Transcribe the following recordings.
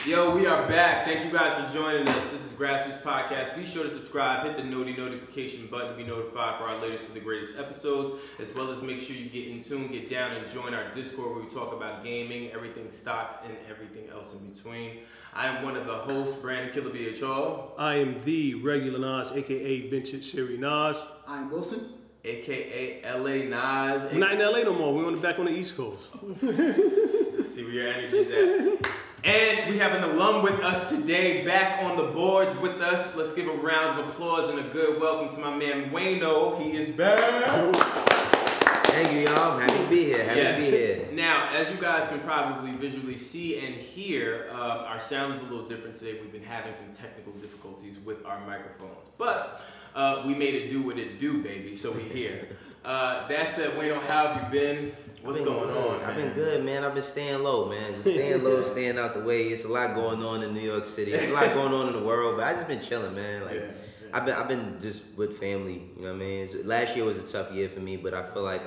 Yo, we are back. Thank you guys for joining us. This is Grassroots Podcast. Be sure to subscribe, hit the notification button to be notified for our latest and the greatest episodes, as well as make sure you get in tune, get down, and join our Discord where we talk about gaming, everything stocks, and everything else in between. I am one of the hosts, Brandon Killabh Hall. I am the regular Nas, aka Vintage Siri Nas. I am Wylson, aka LA Nas. We're not in LA no more. We're back on the East Coast. See where your energy's at. And we have an alum with us today, back on the boards with us. Let's give a round of applause and a good welcome to my man Wayno. He is back. Thank you, y'all. I'm happy to be here. Happy to be here. Now, as you guys can probably visually see and hear, our sound is a little different today. We've been having some technical difficulties with our microphones, but we made it do what it do, baby. So we're here. That said, Wayno, how have you been? What's going on, man? I've been good, man. I've been staying low, man. Just staying low, staying out the way. It's a lot going on in New York City. It's a lot going on in the world, but I just been chilling, man. Like, I've been just with family. You know what I mean? Last year was a tough year for me, but I feel like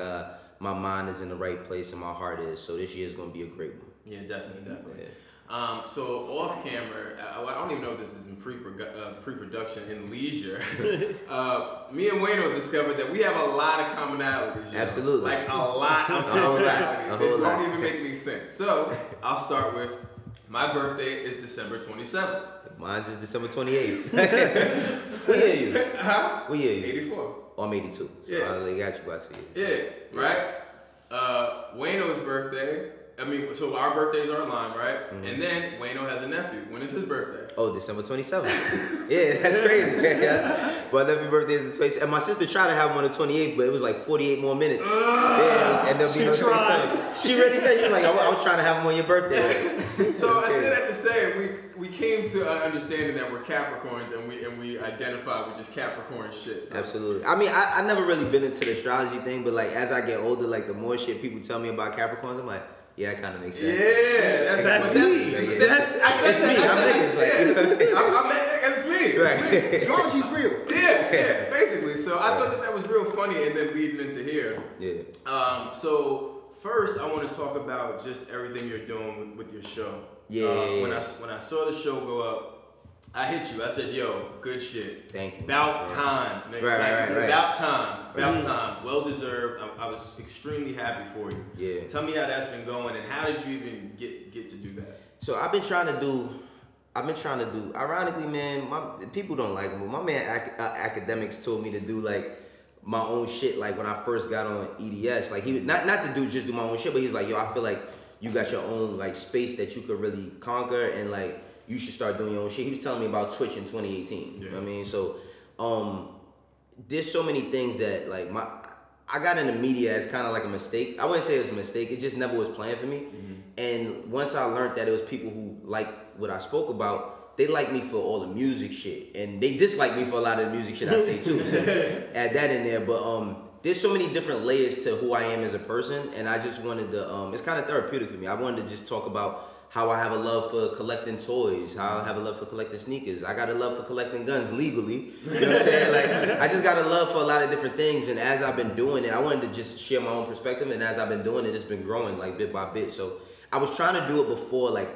my mind is in the right place and my heart is. So this year is gonna be a great one. Yeah, definitely. Yeah. So off camera, I don't even know if this is in pre-production in leisure. Me and Wayno discovered that we have a lot of commonalities. You know? Absolutely. Like a lot of commonalities. They don't even make any sense. So I'll start with my birthday is December 27th. Mine's is December 28th. What year are you? Huh? What year are you? 84. Oh, I'm 82. So Yeah. I only got you by 2 years. Yeah, right? Wayno's birthday. So our birthdays are aligned, right? Mm-hmm. And then Wayno has a nephew. When is his birthday? Oh, December 27th. Yeah, that's crazy. My nephew's birthday is the 27th. And my sister tried to have him on the 28th, but it was like 48 more minutes. And there'll be no 27th. She really said, she was like, I was trying to have him on your birthday. So I say that to say, we came to an understanding that we're Capricorns and we identify with just Capricorn shit. So. Absolutely. I mean, I never really been into the astrology thing, but like as I get older, like the more shit people tell me about Capricorns, I'm like, yeah, that kind of makes sense. Yeah, that's me. That's me. I'm niggas. It's me. Right. astrology's real. Yeah, basically. So I thought that was real funny, and then leading into here. Yeah. So first, I want to talk about just everything you're doing with your show. Yeah. When I saw the show go up, I hit you. I said, "Yo, good shit. Thank you. About time, nigga. Right. About time. About time. Well deserved. I was extremely happy for you. Yeah. Tell me how that's been going, and how did you even get to do that? So I've been trying to do. Ironically, man, people don't like him, but my man academics told me to do like my own shit. Like when I first got on EDS, like he not to just do my own shit, but he's like, yo, I feel like you got your own like space that you could really conquer, and like you should start doing your own shit. He was telling me about Twitch in 2018. You know what I mean? So there's so many things that like I got into media as kind of like a mistake. I wouldn't say it was a mistake. It just never was planned for me. Mm-hmm. And once I learned that it was people who like what I spoke about, they like me for all the music shit, and they dislike me for a lot of the music shit I say too. So add that in there. But there's so many different layers to who I am as a person, and I just wanted to. It's kind of therapeutic for me. I wanted to just talk about how I have a love for collecting toys, how I have a love for collecting sneakers. I got a love for collecting guns legally. You know what I'm saying? Like, I just got a love for a lot of different things. And as I've been doing it, I wanted to just share my own perspective. And as I've been doing it, it's been growing like bit by bit. So I was trying to do it before, like,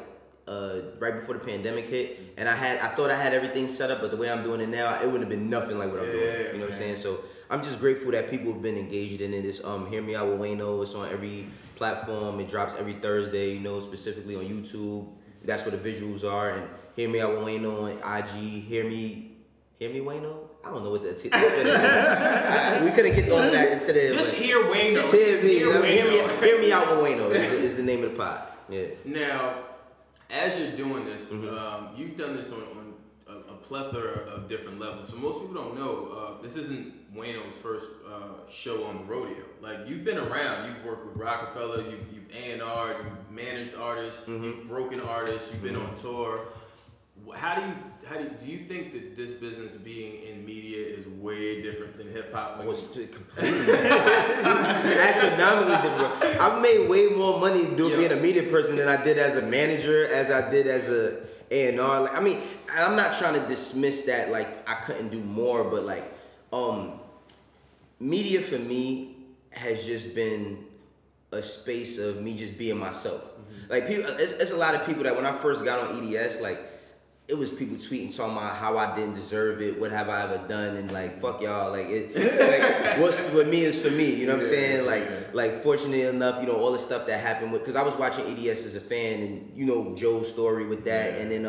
right before the pandemic hit. And I thought I had everything set up, but the way I'm doing it now, it wouldn't have been nothing like what I'm doing. You know what I'm saying? So I'm just grateful that people have been engaged in it. It's Hear Me Out With Wayno. It's on every platform. It drops every Thursday, you know, specifically on YouTube. That's where the visuals are. And Hear Me Out With Wayno on IG. Hear Me Wayno? I don't know what that is. We couldn't get all of that into the... Just hear Wayno. Just hear me. Hear Me Out With Wayno is the name of the pod. Yeah. Now, as you're doing this, you've done this on a plethora of different levels. So most people don't know, this isn't Wayno's first show on the rodeo. Like, you've been around. You've worked with Rockefeller. You've A&R'd. You've managed artists. You've broken artists. You've been on tour. Do you think that this business being in media is way different than hip hop? Like, completely astronomically different. I've made way more money being a media person than I did as a manager, as I did as a A&R. Like, I mean, I'm not trying to dismiss that like I couldn't do more, but like media for me has just been a space of me just being myself. Like people, it's a lot of people that when I first got on EDS, like it was people tweeting talking about how I didn't deserve it, what have I ever done, and like fuck y'all, like it, like what's for me is for me, you know what I'm saying? Like fortunately enough, you know, all the stuff that happened with, because I was watching EDS as a fan, and you know Joe's story with that, and then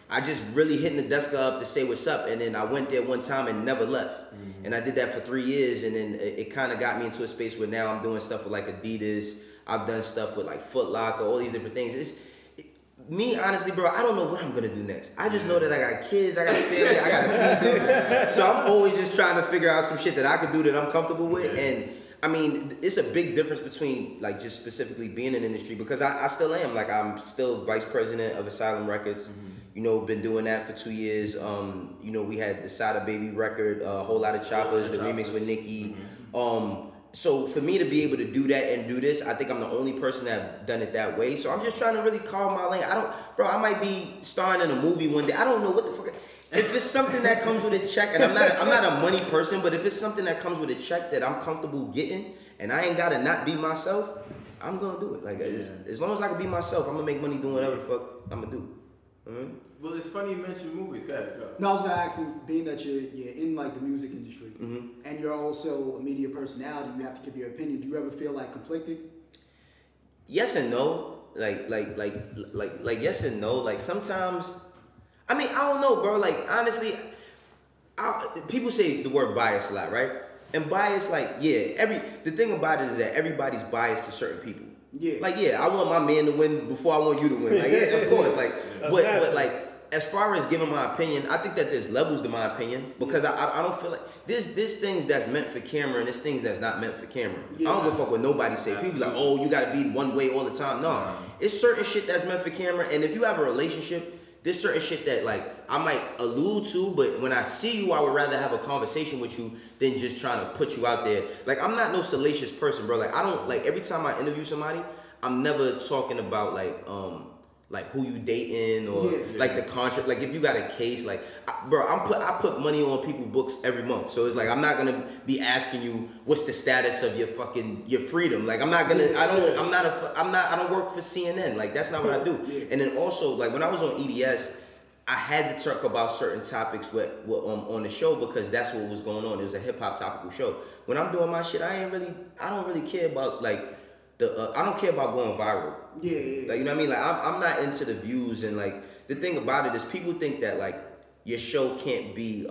I just really hitting the desk up to say what's up, and then I went there one time and never left, and I did that for 3 years, and then it kind of got me into a space where now I'm doing stuff with like Adidas, I've done stuff with like Foot Locker, all these different things. Me, honestly, bro, I don't know what I'm gonna do next. I just know that I got kids, I got a family, I gotta feed them. So I'm always just trying to figure out some shit that I could do that I'm comfortable with. And I mean, it's a big difference between like just specifically being in the industry, because I still am. Like I'm still vice president of Asylum Records. You know, been doing that for 2 years. You know, we had the Sada Baby record, a whole lot of choppers, the remix with Nicki. So for me to be able to do that and do this, I think I'm the only person that have done it that way. So I'm just trying to really carve my lane. I might be starring in a movie one day. I don't know what the fuck. If it's something that comes with a check, and I'm not a money person, but if it's something that comes with a check that I'm comfortable getting, and I ain't gotta not be myself, I'm gonna do it. Like as long as I can be myself, I'm gonna make money doing whatever the fuck I'm gonna do. Well, it's funny you mentioned movies. Go ahead, go. No, I was gonna ask you, being that you're in like the music industry, and you're also a media personality, you have to give your opinion. Do you ever feel like conflicted? Yes and no. Like yes and no. Like sometimes, I mean, I don't know, bro. Like honestly, people say the word bias a lot, right? And bias, like the thing about it is that everybody's biased to certain people. Yeah. Like I want my man to win before I want you to win. Like of course. Like but like as far as giving my opinion, I think that there's levels to my opinion, because I don't feel like there's things that's meant for camera and there's things that's not meant for camera. I don't give a fuck what nobody say. People be like, oh, you gotta be one way all the time. No, it's certain shit that's meant for camera, and if you have a relationship, there's certain shit that like I might allude to, but when I see you, I would rather have a conversation with you than just trying to put you out there. Like I'm not no salacious person, bro. Like I don't like every time I interview somebody, I'm never talking about like who you dating or like the contract. Like if you got a case, like I put money on people's books every month. So it's like I'm not gonna be asking you what's the status of your freedom. Like I'm not gonna. I don't work for CNN. Like that's not what I do. And then also like when I was on EDS, I had to talk about certain topics on the show because that's what was going on. It was a hip hop topical show. When I'm doing my shit, I don't really care about like. I don't care about going viral. Like you know what I mean? Like I'm not into the views, and like the thing about it is people think that like your show can't be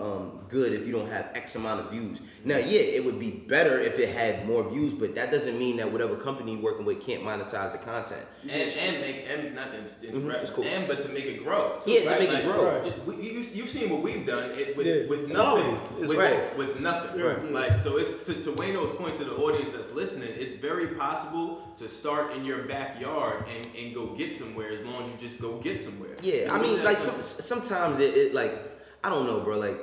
good if you don't have X amount of views. Now, it would be better if it had more views, but that doesn't mean that whatever company you're working with can't monetize the content. And not to interrupt, cool. But to make it grow. Too, to make it grow. You've seen what we've done with nothing. With nothing. Right. Like so, it's to Wayno's point to the audience that's listening. It's very possible to start in your backyard and go get somewhere as long as you just go get somewhere. Yeah, I mean, like sometimes it like. I don't know, bro. Like,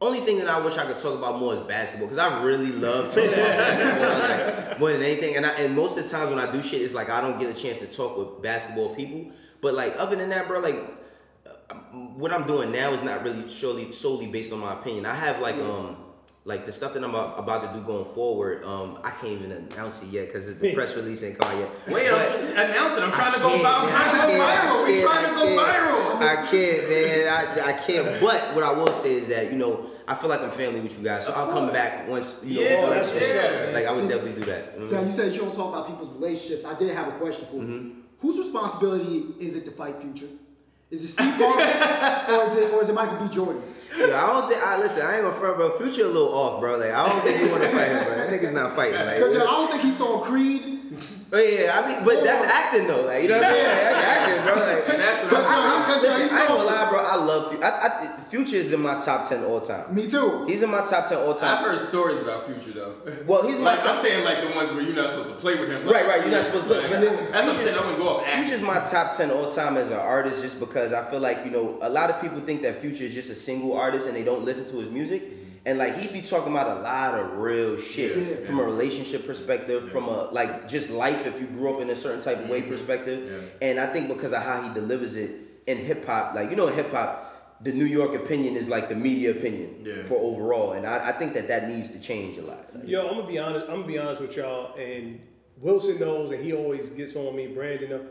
only thing that I wish I could talk about more is basketball, because I really love talking about basketball like, more than anything. And most of the times when I do shit, it's like I don't get a chance to talk with basketball people. But like, other than that, bro, like what I'm doing now is not really solely based on my opinion. I have like the stuff that I'm about to do going forward. I can't even announce it yet because the press release ain't called yet. Wait, announce it. I'm trying to go viral. We're trying to go viral. I can't, man. I can't. But what I will say is that, you know, I feel like I'm family with you guys, so I'll come back once, you know, that's what's up. like I would definitely do that. So you said you don't talk about people's relationships. I did have a question for you. Whose responsibility is it to fight Future? Is it Steve Harvey or is it Michael B. Jordan? Yeah, I don't think. Listen, I ain't gonna front, bro. Future a little off, bro. Like I don't think he want to fight him, bro. That nigga's not fighting. Like, because I don't think he saw Creed. Oh yeah, I mean, but that's acting though. Like you know what I mean? Like, that's acting, bro. Like, and that's what I ain't gonna lie, bro. I love Future. Future is in my top 10 all time. Me too. He's in my top 10 all time. I've heard stories about Future though. Well, he's like I'm saying like the ones where you're not supposed to play with him. Like, right. You're not supposed to play. That's what I'm saying. I'm gonna go off acting. Future's my top 10 all time as an artist, just because I feel like, you know, a lot of people think that Future is just a single artist and they don't listen to his music. And like he be talking about a lot of real shit from a relationship perspective, from a like just life if you grew up in a certain type of way perspective. And I think because of how he delivers it in hip hop, like you know in hip hop, the New York opinion is like the media opinion for overall, and I think that needs to change a lot. Yo, I'm gonna be honest with y'all, and Wylson knows, and he always gets on me. Brandon,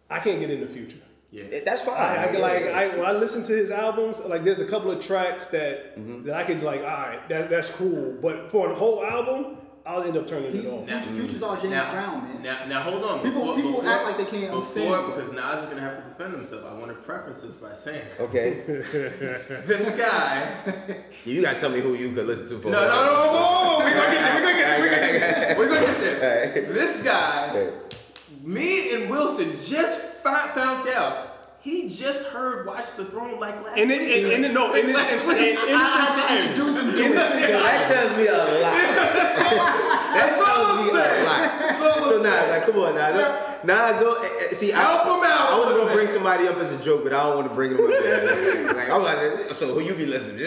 I can't get in the Future. Yeah, that's fine. When I listen to his albums, like there's a couple of tracks that I could like, all right, that's cool. But for a whole album, I'll end up turning it off. Future's all James Brown, man. Now hold on. People act like they can't understand. Because Nas is gonna have to defend himself. I want to preface this by saying, okay, this guy. You gotta tell me who you could listen to for. No. Whoa. We're gonna get there. Right. This guy, me and Wylson just found out. He just heard Watch the Throne like last week. Introduce him to So that tells me a lot. That tells me a lot. So Nas, like, come on now. Nas, don't see. Help him out. I was gonna bring somebody up as a joke, but I don't want to bring him up there. Like, I'm like, so who you be listening to?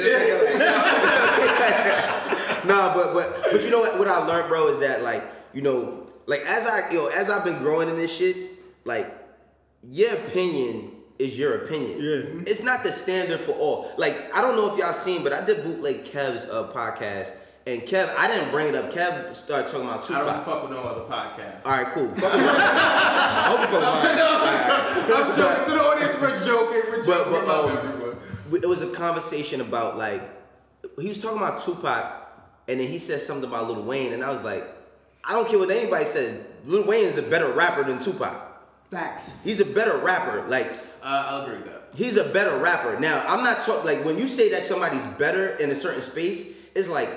Nah, but you know what I learned, bro, is that like, you know, like as I've been growing in this shit, like your opinion is your opinion. Yeah. It's not the standard for all. Like, I don't know if y'all seen, but I did bootleg Kev's podcast. And Kev, I didn't bring it up. Kev started talking about Tupac. I don't fuck with no other podcasts. All right, cool. I hope you fuck I'm joking to the audience. We're joking. We love everyone. It was a conversation about, like, he was talking about Tupac, and then he said something about Lil Wayne, and I was like, I don't care what anybody says. Lil Wayne is a better rapper than Tupac. Facts. He's a better rapper. Like, I'll agree with that. He's a better rapper. Now, I'm not talking, like, when you say that somebody's better in a certain space, it's like,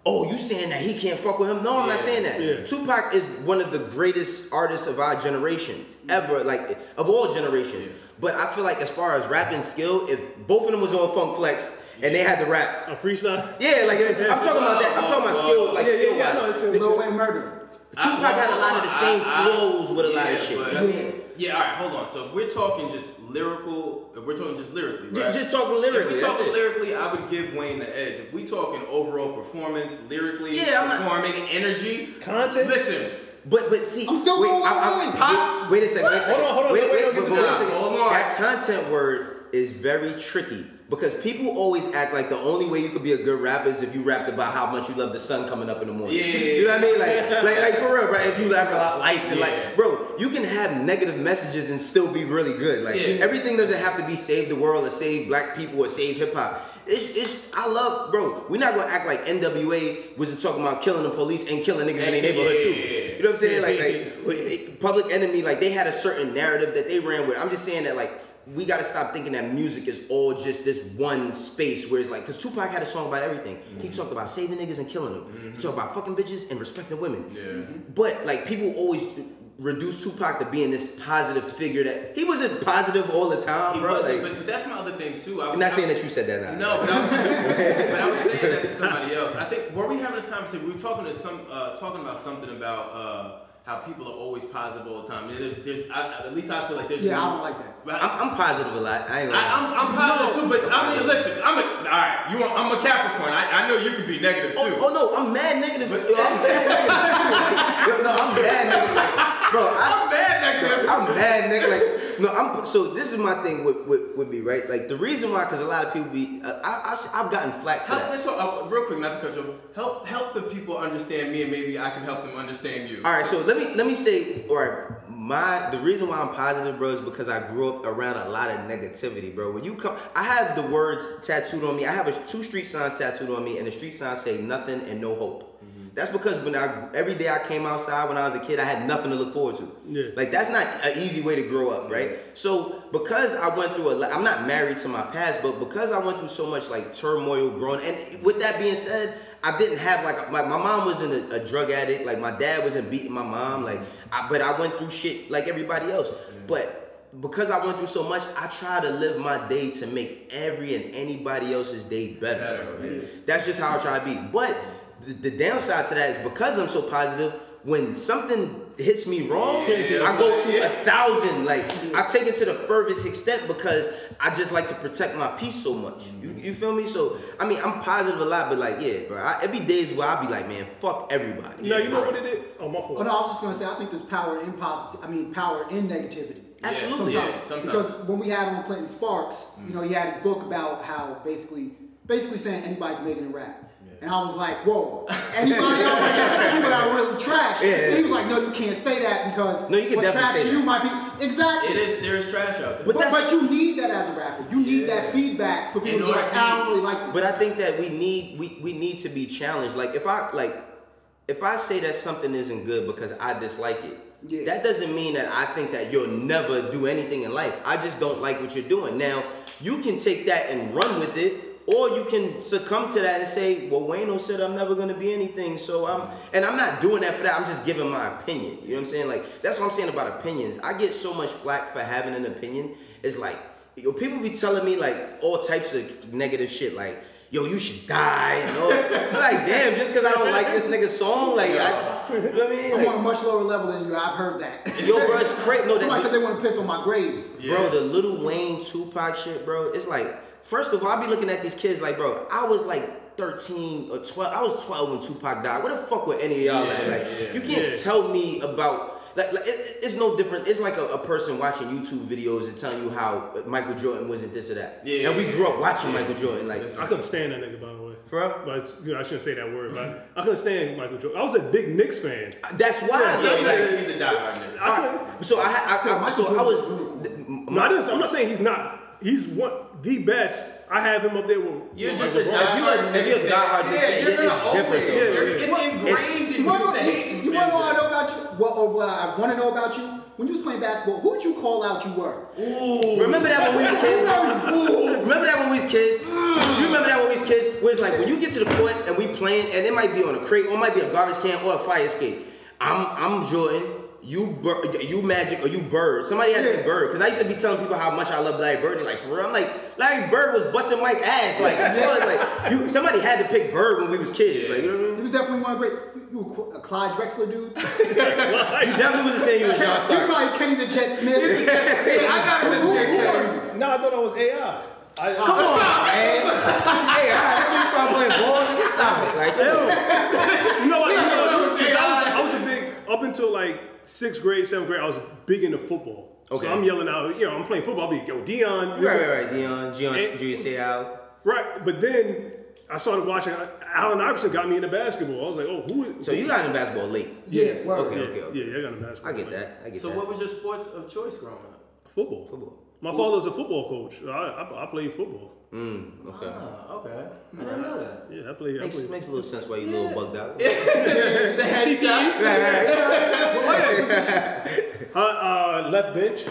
oh, you saying that he can't fuck with him? No, I'm not saying that. Yeah. Tupac is one of the greatest artists of our generation, ever, like, of all generations. Yeah. But I feel like as far as rapping skill, if both of them was on Funk Flex and they had to rap. A freestyle? Yeah, like, I'm talking about that. I'm talking about skill, like, skill-wise. Lil Wayne murder. Tupac had a lot of the same flows with a lot of shit. Yeah, all right, hold on. So if we're talking just lyrical, if we're talking just lyrically, right? Just talking lyrically. If we're talking lyrically, I would give Wayne the edge. If we talking overall performance, lyrically, performing, energy, content. Listen. But see, I'm still going wait a second. Hold on. Wait a second. Hold on. That content word is very tricky. Because people always act like the only way you could be a good rapper is if you rapped about how much you love the sun coming up in the morning. Yeah. You know what I mean? Like for real, right? If you rap about life and like, bro, you can have negative messages and still be really good. Like everything doesn't have to be save the world or save black people or save hip hop. I love, bro. We're not gonna act like NWA was talking about killing the police and killing niggas in their neighborhood too. You know what I'm saying? Like Public Enemy, like they had a certain narrative that they ran with. I'm just saying that like. We gotta stop thinking that music is all just this one space where it's like, cause Tupac had a song about everything. He talked about saving niggas and killing them. He talked about fucking bitches and respecting women. But like people always reduce Tupac to being this positive figure that he wasn't positive all the time, bro. Like, but that's my other thing too. I'm not saying that you said that now. No, but I was saying that to somebody else. I think were we having this conversation? We were talking about something about. How people are always positive all the time. At least I feel like there's. Yeah, I don't like that. I'm positive a lot. I'm positive too, but I mean, listen. Alright. I'm a Capricorn. I know you could be negative too. Oh no, I'm mad negative. I'm mad negative. I'm mad negative. Bro, I'm mad negative. I'm mad negative. So this is my thing with me, right? Like the reason why, because a lot of people be, I've gotten flack for that. Real quick, not to cut you off. Help the people understand me, and maybe I can help them understand you. All right, so let me say, all right, the reason why I'm positive, bro, is because I grew up around a lot of negativity, bro. When you come, I have the words tattooed on me. I have 2 street signs tattooed on me, and the street signs say nothing and no hope. That's because every day I came outside when I was a kid, I had nothing to look forward to. Yeah. Like that's not an easy way to grow up, right? So because I went through I'm not married to my past, but because I went through so much like turmoil growing, and with that being said, I didn't have like my mom wasn't a drug addict, like my dad wasn't beating my mom, but I went through shit like everybody else. But because I went through so much, I try to live my day to make every and anybody else's day better. That's just how I try to be. But the downside to that is because I'm so positive, when something hits me wrong, I go to 1,000. Like I take it to the furthest extent because I just like to protect my peace so much. You feel me? So I mean, I'm positive a lot, but like bro, it be days where I be like, man, fuck everybody. No, you know what it is? Oh, my fault. Oh no, I was just gonna say I think there's power in power in negativity. Absolutely. Sometimes. Because when we had on Clinton Sparks, you know, he had his book about how basically saying anybody can make it in rap. And I was like, whoa. Anybody else like that? Some people that are really trash. Yeah. And he was like, no, you can't say that because No, you can what's definitely trash say to that. you might be exactly. There's trash out there. But you need that as a rapper. You need that feedback for people to be like, I don't really like this. But I think that we need to be challenged. Like if I say that something isn't good because I dislike it, that doesn't mean that I think that you'll never do anything in life. I just don't like what you're doing. Now, you can take that and run with it, or you can succumb to that and say, well, Wayno said I'm never gonna be anything, so I'm not doing that for that. I'm just giving my opinion. You know what I'm saying? Like, that's what I'm saying about opinions. I get so much flack for having an opinion. It's like, people be telling me like all types of negative shit, like, yo, you should die. You know? I'm like, damn, just because I don't like this nigga's song, like, you know what I mean? I'm Like, on a much lower level than you. I've heard that. yo, bro, it's crazy. No, Somebody said they want to piss on my grave. Bro, the Lil Wayne Tupac shit, bro, it's like, first of all, I be looking at these kids like, bro, I was like 13 or 12. I was 12 when Tupac died. Where the fuck were any of y'all at? Like, you can't tell me about. Like it's no different. It's like a person watching YouTube videos and telling you how Michael Jordan wasn't this or that. And we grew up watching Michael Jordan. Like, I couldn't stand that nigga, by the way. For real? But I shouldn't say that word. But I couldn't stand Michael Jordan. I was a big Knicks fan. That's why. He's a diehard Knicks. I'm not saying he's not. He's the best. I have him up there with. You're just Michael a Jordan. diehard Knicks fan. diehard Knicks fan, You're it's gonna different, always. though. It's ingrained in you to hate. You want to know what I know about you? What I want to know about you? When you was playing basketball, who did you call out you were? Ooh. Remember that when we was kids, bro? Remember that when we was kids? You remember that when we was kids? Where it's like, when you get to the court and we playing, and it might be on a crate, or it might be a garbage can, or a fire escape. I'm Jordan. You Magic, or you Bird. Somebody had to be Bird, because I used to be telling people how much I love Larry Bird. They're like, for real? I'm like, Larry Bird was busting Mike's ass. Like, somebody had to pick Bird when we was kids. Like, you know what I mean? He was definitely one of great. You were a Clyde Drexler dude. You definitely wasn't saying you was John You was Stark. probably Kenny the Jet Smith. I got him as Dick Kelly. No, I thought I was AI. Come on, man. Hey, that's when you start playing ball, nigga. Stop it. Like, You know what? I was a big, up until like 6th grade, 7th grade, I was big into football. Okay. So I'm yelling out, I'm playing football. I'll be, yo, Dion. Right. Dion, Julius out. Right, but then I started watching. Allen Iverson got me into basketball. I was like, oh, who is? So you got into basketball late? Yeah. Okay. Yeah, I got into basketball. I get that. So what was your sports of choice growing up? Football. My father was a football coach. I played football. Okay. Ah, okay. I didn't know that. Yeah, I played. Makes a little sense why you a little bugged out. The headshot. Left bench.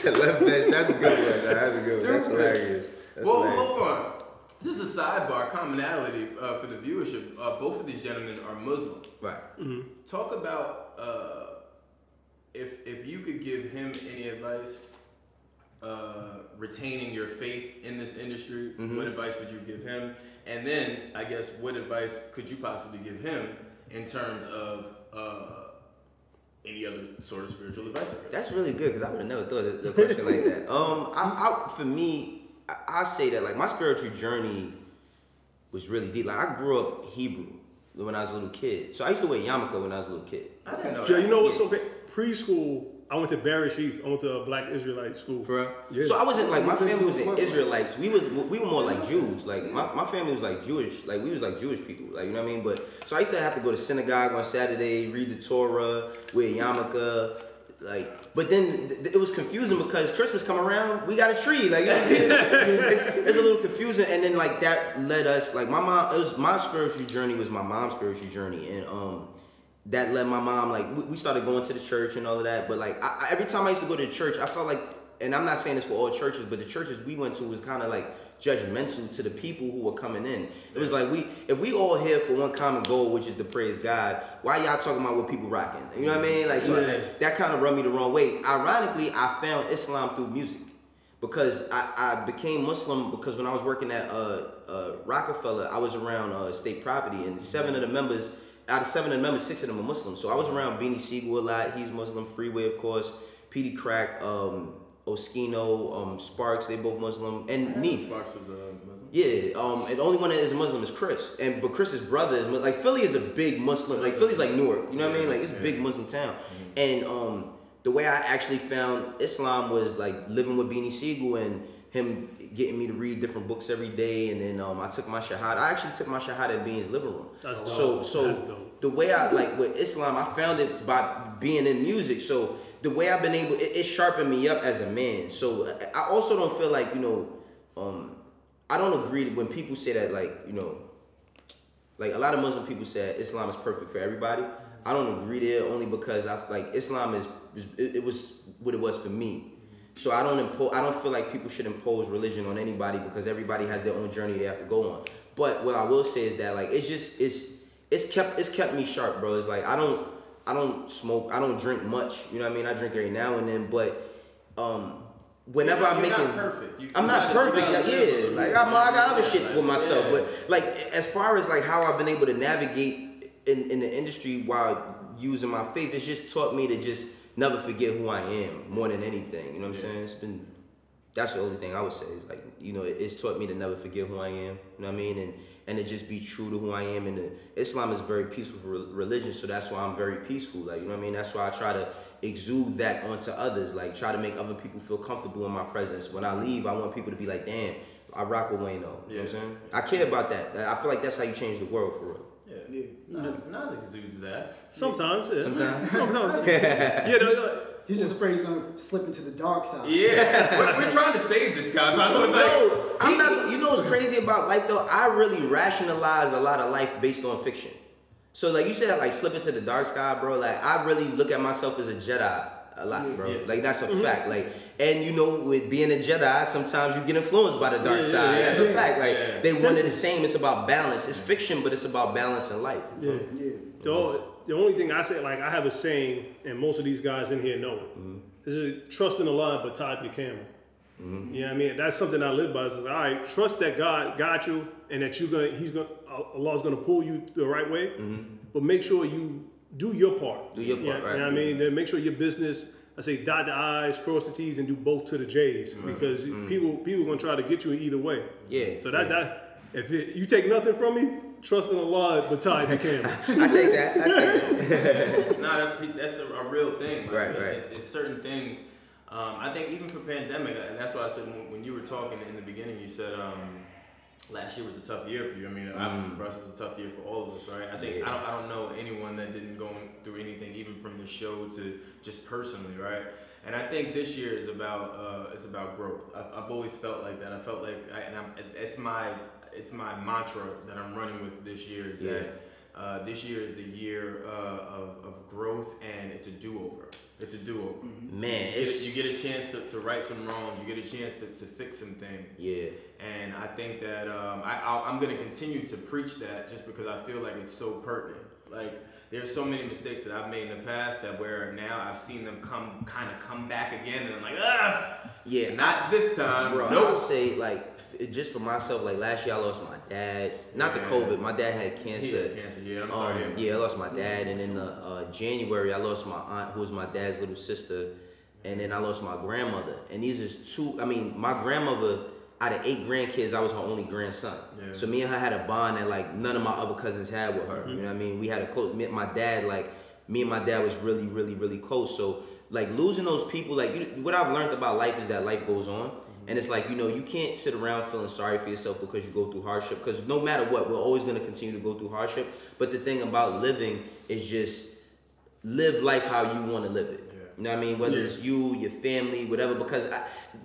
Left bench. That's a good one. That's a good one. That's hilarious. Hold on. This is a sidebar commonality for the viewership. Both of these gentlemen are Muslim. Right. Mm-hmm. Talk about if you could give him any advice retaining your faith in this industry, what advice would you give him? And then, I guess, what advice could you possibly give him in terms of any other sort of spiritual advice? That's really good, because I would have never thought of the question like that. For me, I say that like my spiritual journey was really deep. Like I grew up Hebrew when I was a little kid, so I used to wear yarmulke when I was a little kid. I didn't know Joe, that. you know what's so great? Preschool, I went to Barry Sheaf. I went to a black Israelite school. For real? Yeah. So I wasn't like, my family was Israelites. We were more like Jews. Like my family was like Jewish. Like we was like Jewish people. Like, you know what I mean? But so I used to have to go to synagogue on Saturday, read the Torah, wear yarmulke. Like, but then it was confusing because Christmas come around, we got a tree. Like, you know what I'm saying? It's a little confusing. And then like that led us, like my mom, it was my spiritual journey was my mom's spiritual journey. And that led my mom, like, we started going to the church and all of that. But like, every time I used to go to the church, I felt like, and I'm not saying this for all churches, but the churches we went to was kind of like judgmental to the people who were coming in. It was like, if we all here for one common goal, which is to praise God, why y'all talking about what people rocking? You know what I mean? Like, so that kind of rubbed me the wrong way. Ironically, I found Islam through music. Because I became Muslim because when I was working at Rockefeller, I was around state property, and out of 7 of the members, 6 of them are Muslim. So I was around Beanie Siegel a lot. He's Muslim. Freeway, of course. Petey Crack, Oskino, Sparks, they both Muslim. And Neef. Sparks was Muslim? Yeah. And the only one that is Muslim is Chris. But Chris's brother is Muslim. Like, Philly is a big Muslim. Like, Philly's like Newark. You know what I mean? Like, it's a big Muslim town. And the way I actually found Islam was like living with Beanie Siegel and him getting me to read different books every day, and then I took my shahada. I actually took my shahada in Bean's living room. That's so dope. so That's dope. the way I like with Islam, I found it by being in music. So the way I've been able, it sharpened me up as a man. So I also don't feel like, you know, I don't agree when people say that, like, you know, like a lot of Muslim people say Islam is perfect for everybody. I don't agree there, only because I like Islam it was what it was for me. So I don't feel like people should impose religion on anybody, because everybody has their own journey they have to go on. But what I will say is that, like, it's kept me sharp, bro. It's like I don't smoke, I don't drink much. You know what I mean? I drink every now and then, but whenever I'm making, I'm not perfect. Yeah, like I got other shit with myself. But like as far as like how I've been able to navigate in the industry while using my faith, it's just taught me to just never forget who I am more than anything. You know what I'm saying? That's the only thing I would say is, like, you know, it's taught me to never forget who I am. You know what I mean? And to just be true to who I am. And Islam is a very peaceful religion, so that's why I'm very peaceful. Like, you know what I mean? That's why I try to exude that onto others. Like, try to make other people feel comfortable in my presence. When I leave, I want people to be like, damn, I rock with Wayno. You know what I'm saying? I care about that. I feel like that's how you change the world, for real. Nas exudes that. Sometimes, yeah. Sometimes. Yeah, He's just afraid he's gonna slip into the dark side. Yeah, we're trying to save this guy. By the way, No, I'm not. You know what's crazy about life though? I really rationalize a lot of life based on fiction. So like you said, like slip into the dark sky, bro. Like I really look at myself as a Jedi a lot, bro. Like that's a fact. Like, and you know, with being a Jedi, sometimes you get influenced by the dark side. That's a fact. Like they one and the same. It's about balance. It's fiction, but it's about balance in life. So the only thing I say, like I have a saying, and most of these guys in here know it. This is trust in Allah, but tie up your camel. You know what I mean? That's something I live by. It's like, all right, trust that God got you, and that Allah's gonna pull you the right way. But make sure you do your part. Do your part, right? You know what I mean? Then make sure your business, I say, dot the I's, cross the T's, and do both to the J's, because people gonna try to get you either way. Yeah. So that if you take nothing from me, trust in Allah, but tie the camel. I take that. Nah, that's a real thing. Like, right. It's certain things. I think even for pandemic, and that's why I said when you were talking in the beginning, you said last year was a tough year for you. I mean, obviously for us, it was a tough year for all of us, right? I think I don't know anyone that didn't go through anything, even from the show to just personally, right? And I think this year is about growth. I've always felt like that. I felt like, it's my mantra that I'm running with this year is that this year is the year of growth, and it's a do-over. It's a do-over. Man, you get a chance to right some wrongs. You get a chance to fix some things. Yeah. And I think that I'm going to continue to preach that, just because I feel like it's so pertinent. Like, there's so many mistakes that I've made in the past that where now I've seen them come back again, and I'm like, yeah, not this time, bro. I would say, like, just for myself, like last year I lost my dad. Not the COVID. My dad had cancer. He had cancer. Yeah, I'm sorry. Yeah, I lost my dad, and in January I lost my aunt, who was my dad's little sister, and then I lost my grandmother. And these is two. I mean, my grandmother, out of 8 grandkids, I was her only grandson. Yeah. So me and her had a bond that like none of my other cousins had with her. You know what I mean? We had a close. Me and my dad was really, really, really close. So like losing those people, like what I've learned about life is that life goes on, and it's like, you know, you can't sit around feeling sorry for yourself because you go through hardship. Because no matter what, we're always gonna continue to go through hardship. But the thing about living is just live life how you want to live it. You know what I mean? Whether it's you, your family, whatever. Because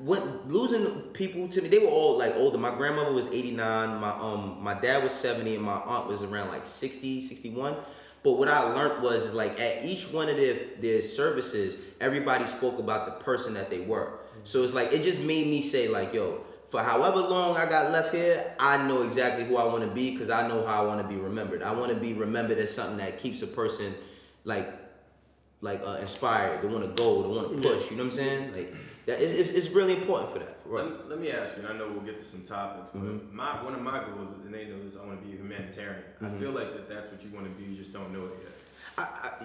losing people to me, they were all like older. My grandmother was 89. My dad was 70, and my aunt was around like 60, 61. But what I learned is like at each one of their services, everybody spoke about the person that they were. So it's like, it just made me say like, yo, for however long I got left here, I know exactly who I want to be, because I know how I want to be remembered. I want to be remembered as something that keeps a person inspired, they want to go, they want to push. You know what I'm saying? Like that, it's really important for that. Right. Let me ask you, and I know we'll get to some topics, but one of my goals, and they know this, I want to be a humanitarian. I feel like that's what you want to be. You just don't know it yet.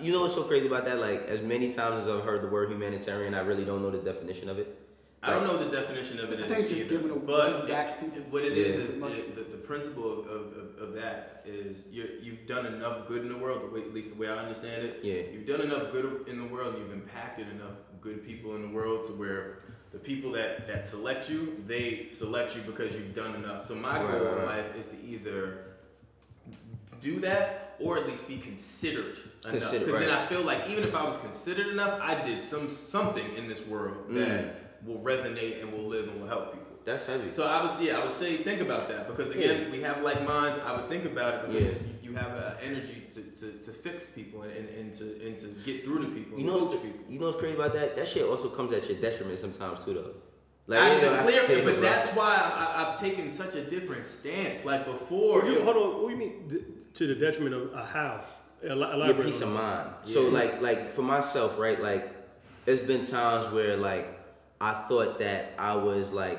You know what's so crazy about that? Like, as many times as I've heard the word humanitarian, I really don't know the definition of it. I don't know what the definition of it is. I think it's just giving back to people. What it is the principle of that is you've done enough good in the world, at least the way I understand it. Yeah. You've done enough good in the world, and you've impacted enough good people in the world to where the people that select you, they select you because you've done enough. So my goal in life is to either do that or at least be considered enough. Because then I feel like even if I was considered enough, I did something in this world that will resonate and will live and will help people. That's heavy. So I would say think about that, because again, we have like minds. I would think about it because you have an energy to fix people and to get through to people. You know what's crazy about that? That shit also comes at your detriment sometimes too, though. Like, but that's why I've taken such a different stance. Like before. Hold on. What do you mean to the detriment of how? Your peace of mind. Yeah. So like for myself, right? Like, there's been times where like I thought that I was like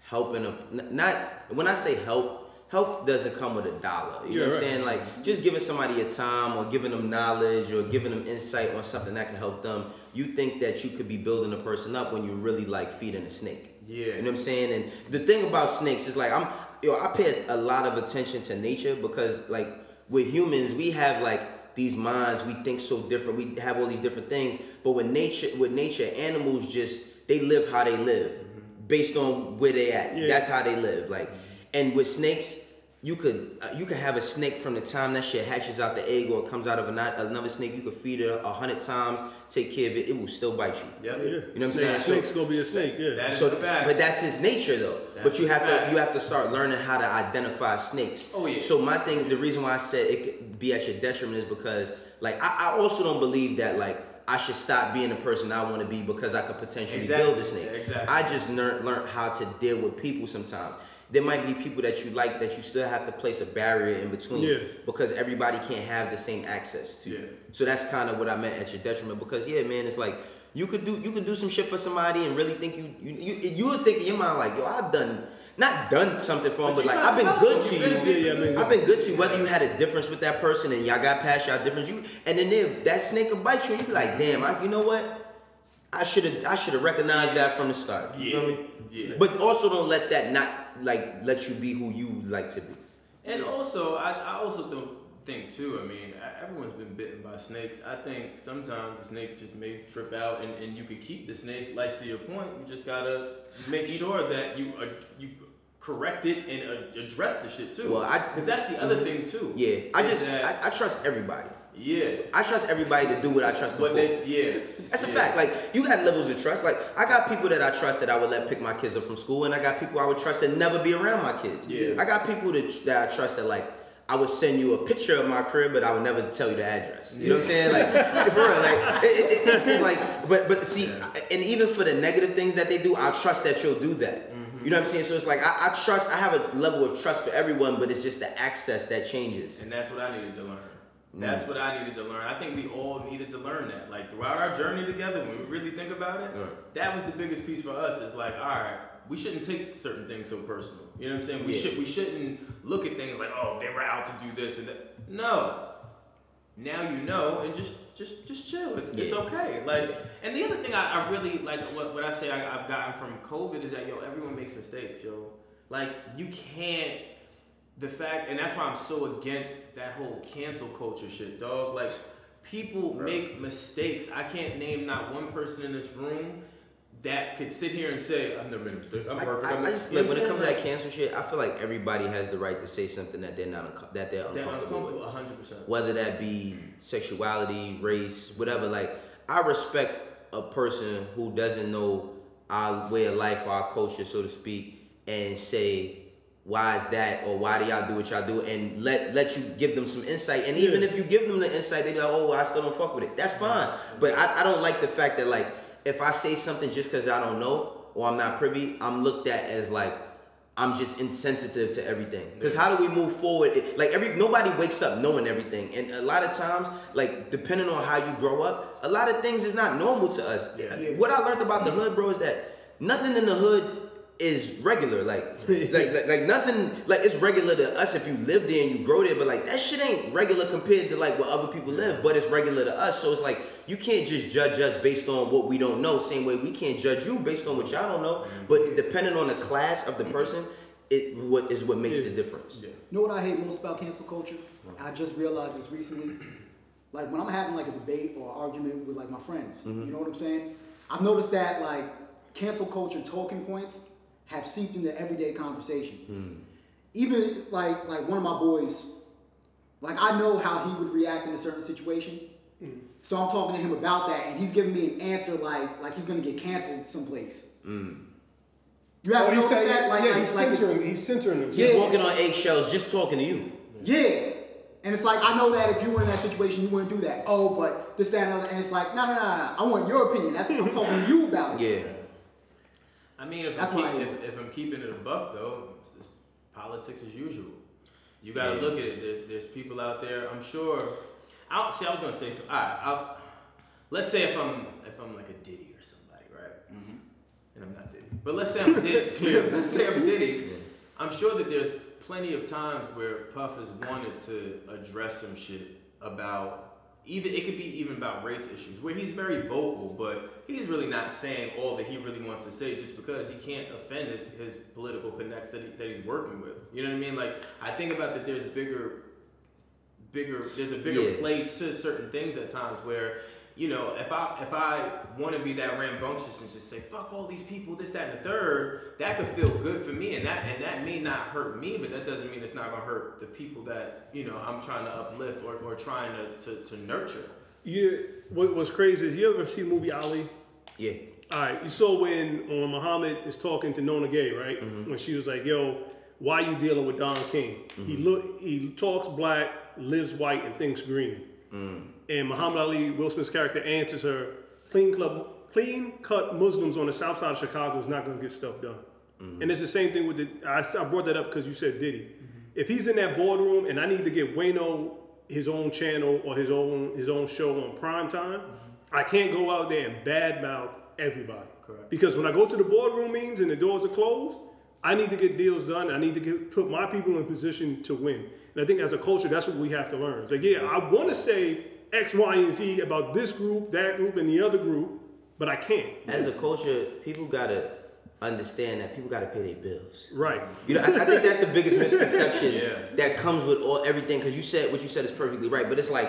helping not when I say help doesn't come with $1. You know what I'm saying? Like just giving somebody a time or giving them knowledge or giving them insight on something that can help them. You think that you could be building a person up when you're really like feeding a snake. Yeah. You know what I'm saying? And the thing about snakes is like I pay a lot of attention to nature, because like with humans we have like these minds, we think so different, we have all these different things, but with nature animals just they live how they live based on where they at. Yeah. That's how they live. Like, and with snakes, you could have a snake from the time that shit hatches out the egg or it comes out of another snake. You could feed it 100 times, take care of it. It will still bite you. Yep. Yeah. You know what I'm saying? Snake's gonna be a snake. Yeah. That is a fact. But that's his nature though. But you have to start learning how to identify snakes. Oh yeah. So my thing, the reason why I said it could be at your detriment is because like I also don't believe that like I should stop being the person I want to be because I could potentially build a snake. Exactly. I just learned how to deal with people sometimes. There might be people that you like that you still have to place a barrier in between because everybody can't have the same access to. Yeah. So that's kind of what I meant at your detriment, because man, it's like you could do some shit for somebody and really think you would think in your mind like, yo, I've not done something for them, but like I've been good to you. I've been good to you. Whether you had a difference with that person and y'all got past y'all difference, and then that snake will bite you. You be like, damn, you know what? I should have recognized that from the start. You feel me? Yeah. But also don't let that not like let you be who you like to be. And also, I also don't think too. I mean, everyone's been bitten by snakes. I think sometimes the snake just may trip out, and you could keep the snake. Like to your point, you just gotta make sure that you correct it and address the shit too. Well, because that's the other thing too. Yeah, I trust everybody. Yeah, I trust everybody to do what I trust them for. That's a fact. Like, you got levels of trust. Like, I got people that I trust that I would let pick my kids up from school, and I got people I would trust that never be around my kids. Yeah. I got people that I trust that like I would send you a picture of my crib, but I would never tell you the address. You know what I'm saying? Like, for real, like it's like, but see, and even for the negative things that they do, I trust that you'll do that. You know what I'm saying? So it's like I trust. I have a level of trust for everyone, but it's just the access that changes. And that's what I needed to learn. That's what I needed to learn. I think we all needed to learn that. Like throughout our journey together, when we really think about it, that was the biggest piece for us. Is like, all right, we shouldn't take certain things so personal. You know what I'm saying? We shouldn't look at things like, oh, they were out to do this and that. No. Now you know, and just chill. It's okay. Like, and the other thing I really like, what I say I've gotten from COVID is that everyone makes mistakes, Like you can't. The fact, and that's why I'm so against that whole cancel culture shit, dog. Like, people make mistakes. I can't name not one person in this room that could sit here and say, I've never made a mistake. I'm perfect. When it comes to that cancel shit, I feel like everybody has the right to say something that they're uncomfortable with. 100%. Whether that be sexuality, race, whatever. Like, I respect a person who doesn't know our way of life, our culture, so to speak, and say, why is that, or why do y'all do what y'all do, and let you give them some insight. And even if you give them the insight, they be like, oh, well, I still don't fuck with it. That's fine. But I don't like the fact that, like, if I say something just because I don't know or I'm not privy, I'm looked at as like I'm just insensitive to everything. Because how do we move forward? Nobody wakes up knowing everything, and a lot of times, like, depending on how you grow up, a lot of things is not normal to us. What I learned about the hood, bro, is that nothing in the hood is regular. Like nothing. Like it's regular to us if you live there and you grow there, but like that shit ain't regular compared to like what other people live. But it's regular to us. So it's like you can't just judge us based on what we don't know. Same way we can't judge you based on what y'all don't know. But depending on the class of the person, what makes the difference. You know what I hate most about cancel culture? I just realized this recently. Like when I'm having like a debate or argument with like my friends, you know what I'm saying? I've noticed that like cancel culture talking points have seeped into everyday conversation. Even like one of my boys, like I know how he would react in a certain situation. So I'm talking to him about that, and he's giving me an answer like he's gonna get canceled someplace. You haven't noticed that? Like, he's centering him. He's walking on eggshells just talking to you. Yeah. And it's like, I know that if you were in that situation, you wouldn't do that. Oh, but this, that, and other. And it's like, no. I want your opinion. That's I'm talking to you about it. Yeah. I mean, if I'm keeping it a buck, though, it's politics as usual. You got to look at it. There's people out there, I'm sure. I was going to say something. All right. Let's say if I'm like a Diddy or somebody, right? And I'm not Diddy. But let's say I'm Diddy. Let's say I'm Diddy. I'm sure that there's plenty of times where Puff has wanted to address some shit about it could be even about race issues where he's very vocal, but he's really not saying all that he really wants to say just because he can't offend his political connects that he's working with. You know what I mean? Like I think about that there's a bigger play to certain things at times where, you know, if I want to be that rambunctious and just say fuck all these people, this, that, and the third, that could feel good for me, and that may not hurt me, but that doesn't mean it's not gonna hurt the people that, you know, I'm trying to uplift or trying to nurture. Yeah. What's crazy is, you ever see the movie Ali? Yeah. All right. You saw when Muhammad is talking to Nona Gay, right? When she was like, "Yo, why you dealing with Don King? He talks black, lives white, and thinks green." And Muhammad Ali, Will Smith's character, answers her, clean-cut Muslims on the south side of Chicago is not going to get stuff done. And it's the same thing with I brought that up because you said Diddy. If he's in that boardroom and I need to get Wayno his own channel or his own show on prime time, I can't go out there and badmouth everybody. Correct. Because when I go to the boardroom meetings and the doors are closed, I need to get deals done. I need to put my people in position to win. And I think as a culture, that's what we have to learn. It's like, yeah, I want to say X, Y, and Z about this group, that group, and the other group, but I can't. As a culture, people gotta understand that people gotta pay their bills. Right. You know, I think that's the biggest misconception that comes with everything. Because what you said is perfectly right. But it's like,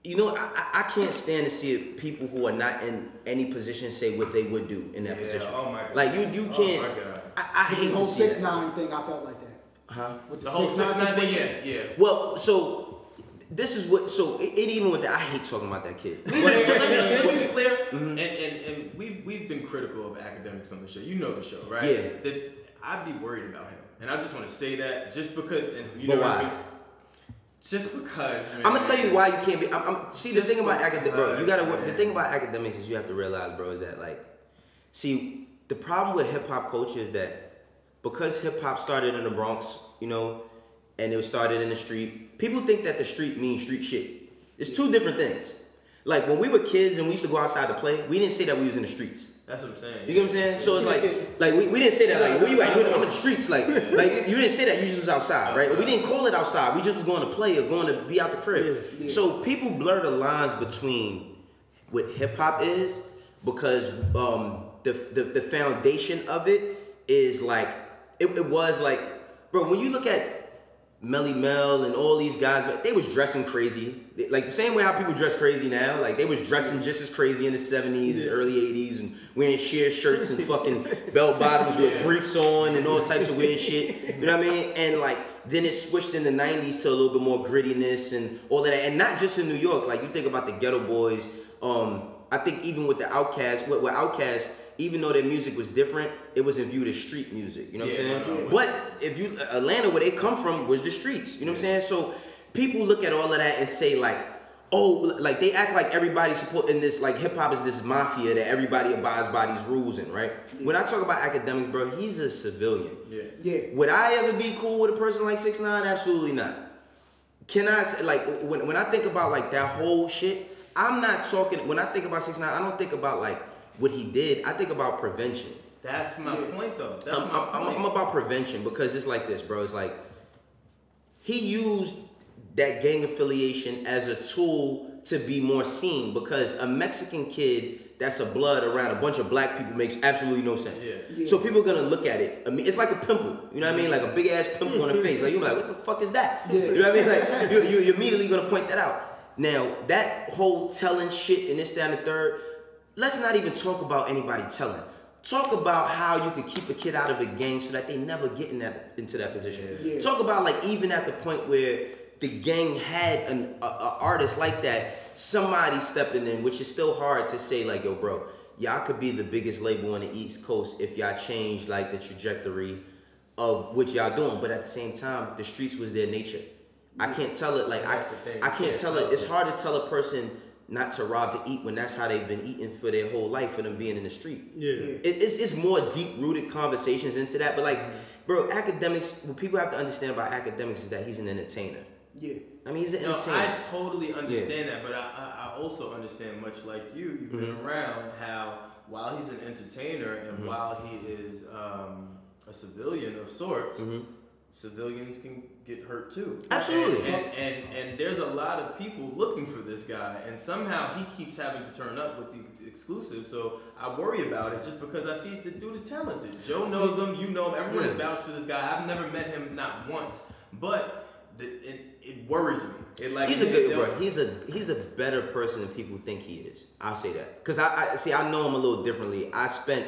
you know, I can't stand to see people who are not in any position say what they would do in that position. Oh my God. Like you can't. Oh my God. I hate the whole to see 6ix9ine thing. I felt like that. Huh? With The whole 6ix9ine thing, yeah. Well, so this is what. So it even with that, I hate talking about that kid. Let me be clear. And we've been critical of academics on the show. You know the show, right? Yeah. That I'd be worried about him, and I just want to say that just because. And you But know why? what I mean? Just because. I'm gonna tell you why you can't be. See, the Just thing about academics, bro. You gotta. because, The thing about academics is you have to realize, bro, is that like, see, the problem with hip hop culture is that because hip hop started in the Bronx, you know, and it was started in the street, people think that the street means street shit. It's two different things. Like when we were kids and we used to go outside to play, we didn't say that we was in the streets. That's what I'm saying. You get what I'm saying? So it's like we didn't say that like where you at? I'm in the streets. Like you didn't say that, you just was outside, right? We didn't call it outside. We just was going to play or going to be out the crib. Yeah. So people blur the lines between what hip hop is because the foundation of it is like it was like, bro, when you look at Melly Mel and all these guys, but they was dressing crazy. Like the same way how people dress crazy now. Like they was dressing just as crazy in the 70s, early 80s, and wearing sheer shirts and fucking bell bottoms with briefs on and all types of weird shit. You know what I mean? And like then it switched in the 90s to a little bit more grittiness and all of that. And not just in New York. Like you think about the Ghetto Boys. I think even with the Outkast, with Outkast, even though their music was different, it wasn't viewed as street music. You know what I'm saying? But if you Atlanta, where they come from, was the streets. You know what I'm saying? So people look at all of that and say like, oh, like they act like everybody supporting this, like hip hop is this mafia that everybody abides by these rules in, right? Yeah. When I talk about academics, bro, he's a civilian. Yeah. Would I ever be cool with a person like 6ix9ine? Absolutely not. Can I say, like when I think about like that whole shit, I'm not talking. When I think about 6ix9ine, I don't think about like what he did. I think about prevention. That's my point, though. That's my point. I'm about prevention because it's like this, bro. It's like he used that gang affiliation as a tool to be more seen because a Mexican kid that's a blood around a bunch of black people makes absolutely no sense. Yeah. So people are gonna look at it. I mean, it's like a pimple. You know what I mean? Like a big ass pimple on the face. Like you're like, what the fuck is that? Yeah. You know what I mean? Like you're immediately gonna point that out. Now that whole telling shit and this, that, and the third. Let's not even talk about anybody telling. Talk about how you could keep a kid out of a gang so that they never get into that position. Yeah. Talk about like even at the point where the gang had an artist like that, somebody stepping in, which is still hard to say like, yo, bro, y'all could be the biggest label on the East Coast if y'all change like the trajectory of what y'all doing. But at the same time, the streets was their nature. I can't tell it like I can't tell it. It's hard to tell a person not to rob to eat when that's how they've been eating for their whole life for them being in the street. Yeah. It's more deep-rooted conversations into that. But like, bro, academics, what people have to understand about academics is that he's an entertainer. Yeah. I mean, he's an No, entertainer. I totally understand that, but I also understand, much like you've been around, how while he's an entertainer and while he is a civilian of sorts, civilians can get hurt too. Absolutely. And there's a lot of people looking for this guy, and somehow he keeps having to turn up with the exclusive. So I worry about it just because I see the dude is talented. Joe knows him, you know him, everyone's vouched for this guy. I've never met him, not once, but it worries me. He's a good bro. He's a better person than people think he is. I'll say that because I know him a little differently. I spent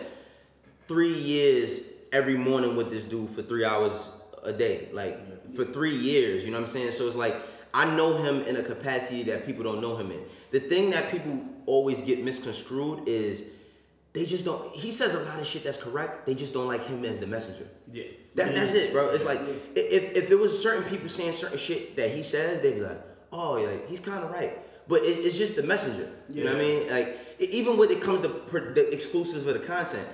3 years every morning with this dude for 3 hours a day, like for 3 years. You know what I'm saying? So it's like I know him in a capacity that people don't know him in. The thing that people always get misconstrued is they just don't. He says a lot of shit that's correct. They just don't like him as the messenger. Yeah. That's it, bro. It's like if it was certain people saying certain shit that he says, they'd be like, oh, like he's kind of right. But it's just the messenger. You know what I mean? Like even when it comes to the exclusives of the content,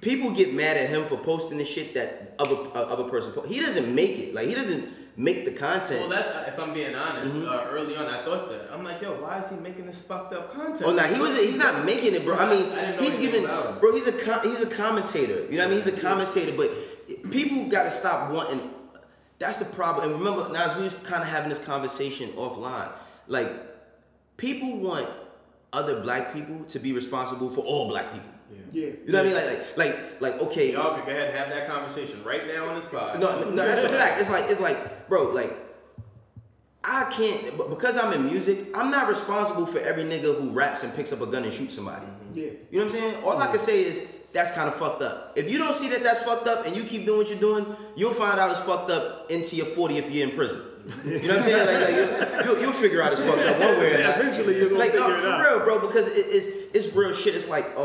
people get mad at him for posting the shit that other person post. He doesn't make it. Like he doesn't make the content. Well, that's if I'm being honest. Early on, I thought that. I'm like, yo, why is he making this fucked up content? Oh, nah, he's not making it, bro. I mean, he's giving, bro. He's a commentator. You know what I mean? He's a commentator, but people got to stop wanting. That's the problem. And remember, now we was kind of having this conversation offline. Like, people want other black people to be responsible for all black people. Yeah. You know what I mean? Like, okay. Y'all can go ahead and have that conversation right now on this pod. No, that's a fact. It's like, bro, like, I can't, because I'm in music, I'm not responsible for every nigga who raps and picks up a gun and shoots somebody. Yeah. You know what I'm saying? All I can say is, that's kind of fucked up. If you don't see that that's fucked up and you keep doing what you're doing, you'll find out it's fucked up into your 40th year in prison. You know what I'm saying? Like you'll figure out it's fucked up one way or another. Eventually you're gonna figure it out. For real, bro, because it's real shit. It's like,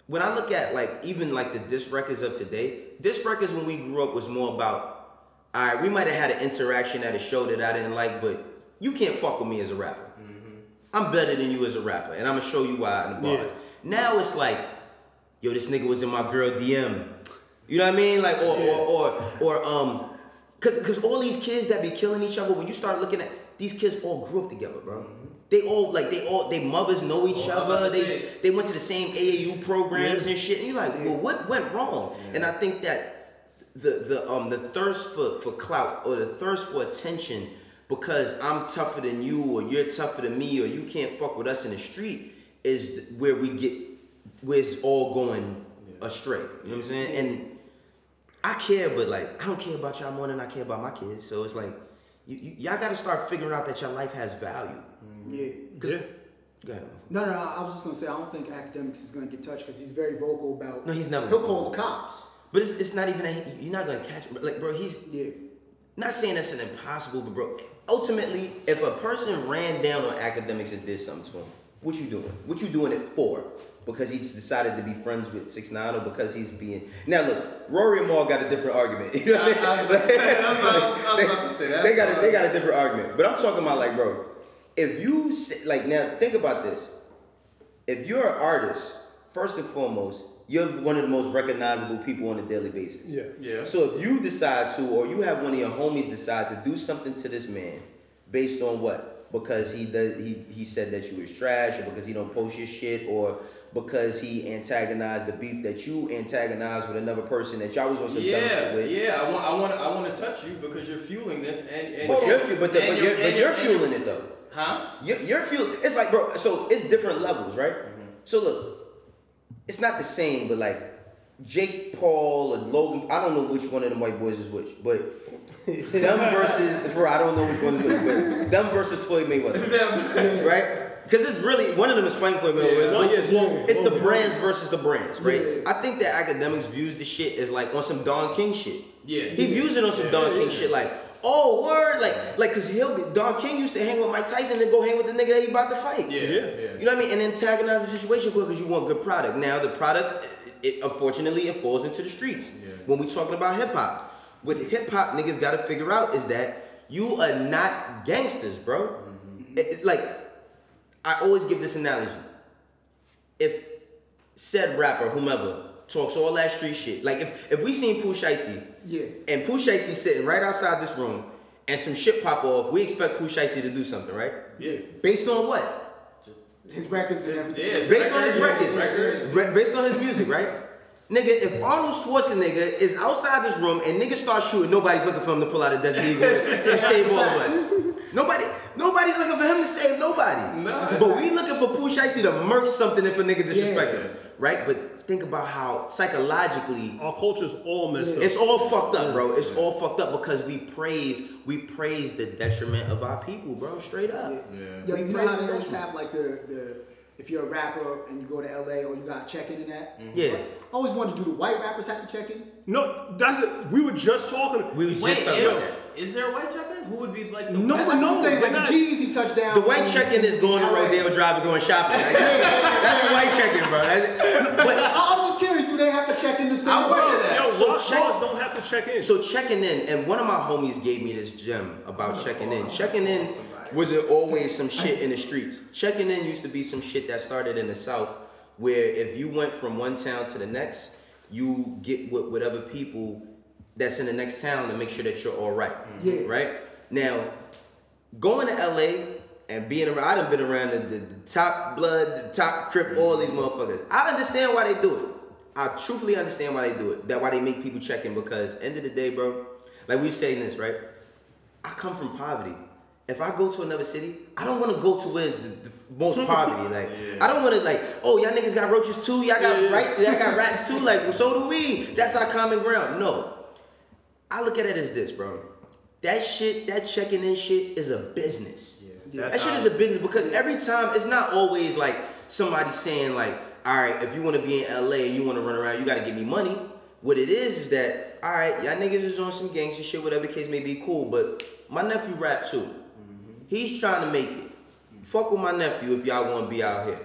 when I look at like even like the diss records of today, diss records when we grew up was more about, all right, we might have had an interaction at a show that I didn't like, but you can't fuck with me as a rapper. I'm better than you as a rapper, and I'm gonna show you why in the bars. Yeah. Now it's like, yo, this nigga was in my girl DM. You know what I mean? Like or cause all these kids that be killing each other, when you start looking at these kids all grew up together, bro. They mothers know each other. They went to the same AAU programs and shit. And you're like, well, what went wrong? And I think that the thirst for clout or the thirst for attention because I'm tougher than you or you're tougher than me or you can't fuck with us in the street is where it's all going astray. You know what I'm saying? And I care, but like I don't care about y'all more than I care about my kids. So it's like y'all got to start figuring out that your life has value. Yeah. Go ahead. No, I was just gonna say I don't think academics is gonna get touched because he's very vocal about. No, he's never. He'll call the cops. But it's not even you're not gonna catch him. Like, bro, he's not saying that's an impossible, but bro, ultimately, if a person ran down on academics and did something to him, what you doing? What you doing it for? Because he's decided to be friends with 6ix9ine or because he's being... Now look, Rory and Maul got a different argument. You know what I mean? I was about to say that. They got a different argument. But I'm talking about like, bro, if you... Like, now think about this. If you're an artist, first and foremost, you're one of the most recognizable people on a daily basis. Yeah. So if you decide to, or you have one of your homies decide to do something to this man based on what? Because he said that you was trash, or because he don't post your shit, or because he antagonized the beef that you antagonized with another person that y'all was on some dumb shit with. Yeah, I want to touch you because you're fueling this, and you're fueling it though. Huh? You're fueling. It's like, bro. So it's different levels, right? So look, it's not the same, but like Jake Paul and Logan. I don't know which one of them white boys is which, but them versus I don't know which one is which, but them versus Floyd Mayweather, right? Because it's really one of them is fighting Floyd Mayweather. It's the brands versus the brands, right? Yeah. I think that academics views the shit as like on some Don King shit. Yeah, he views it on some Don King shit, like. Oh, word, like, cause Don King used to hang with Mike Tyson and go hang with the nigga that he about to fight. Yeah. You know what I mean? And antagonize the situation because you want good product. Now the product, unfortunately, it falls into the streets. Yeah. When we talking about hip hop, what hip hop niggas gotta figure out is that you are not gangsters, bro. Like, I always give this analogy. If said rapper, whomever, talks all that street shit, like if we seen Pooh Shiesty, and Pooh Shiesty sitting right outside this room, and some shit pop off, we expect Pooh Shiesty to do something, right? Yeah. Based on what? Just his records and everything. Yeah, based on his records. Based on his music, right? Nigga, if Arnold Schwarzenegger is outside this room and niggas start shooting, nobody's looking for him to pull out a Desert Eagle and save all of us. Nobody's looking for him to save nobody. No. But we looking for Pooh Shiesty to murk something if a nigga disrespect him, right? But think about how psychologically our culture's all messed up. It's all fucked up, bro. It's all fucked up because we praise the detriment of our people, bro. Straight up. Yo, you know how they always have like the if you're a rapper and you go to LA or you got to check in and that. Yeah. I always wanted to do the white rappers have to check in. No, that's it. We were just talking. We was just talking about that. Is there a white check-in? Who would be like the That's what I'm saying. Like the Jeezy touchdown. The white check-in is going to Rodeo Drive and going shopping. Like, that's the white check-in, bro. But I was curious. Do they have to check in the same I way? wonder that. Yo, So stars don't have to check in. So checking in, and one of my homies gave me this gem about checking in. Checking in wasn't always some shit in the streets. Checking in used to be some shit that started in the South, where if you went from one town to the next, you get with whatever people that's in the next town to make sure that you're all right. Yeah. Right? Now, going to LA and being around, I done been around the top blood, the top crip, all these motherfuckers. I understand why they do it. I truthfully understand why they do it. That why they make people check in, because end of the day, bro, like we saying this, right? I come from poverty. If I go to another city, I don't want to go to where's the most poverty. Like, I don't want to like, oh, y'all niggas got roaches too? Y'all got y'all got rats too? Like, well, so do we. That's our common ground. No. I look at it as this, bro. That shit, that checking in shit is a business. Yeah. That shit is a business because every time, it's not always like somebody saying like, all right, if you want to be in LA and you want to run around, you got to give me money. What it is that, all right, y'all niggas is on some gangster shit, whatever the case may be, cool, but my nephew rap too. He's trying to make it. Fuck with my nephew if y'all want to be out here.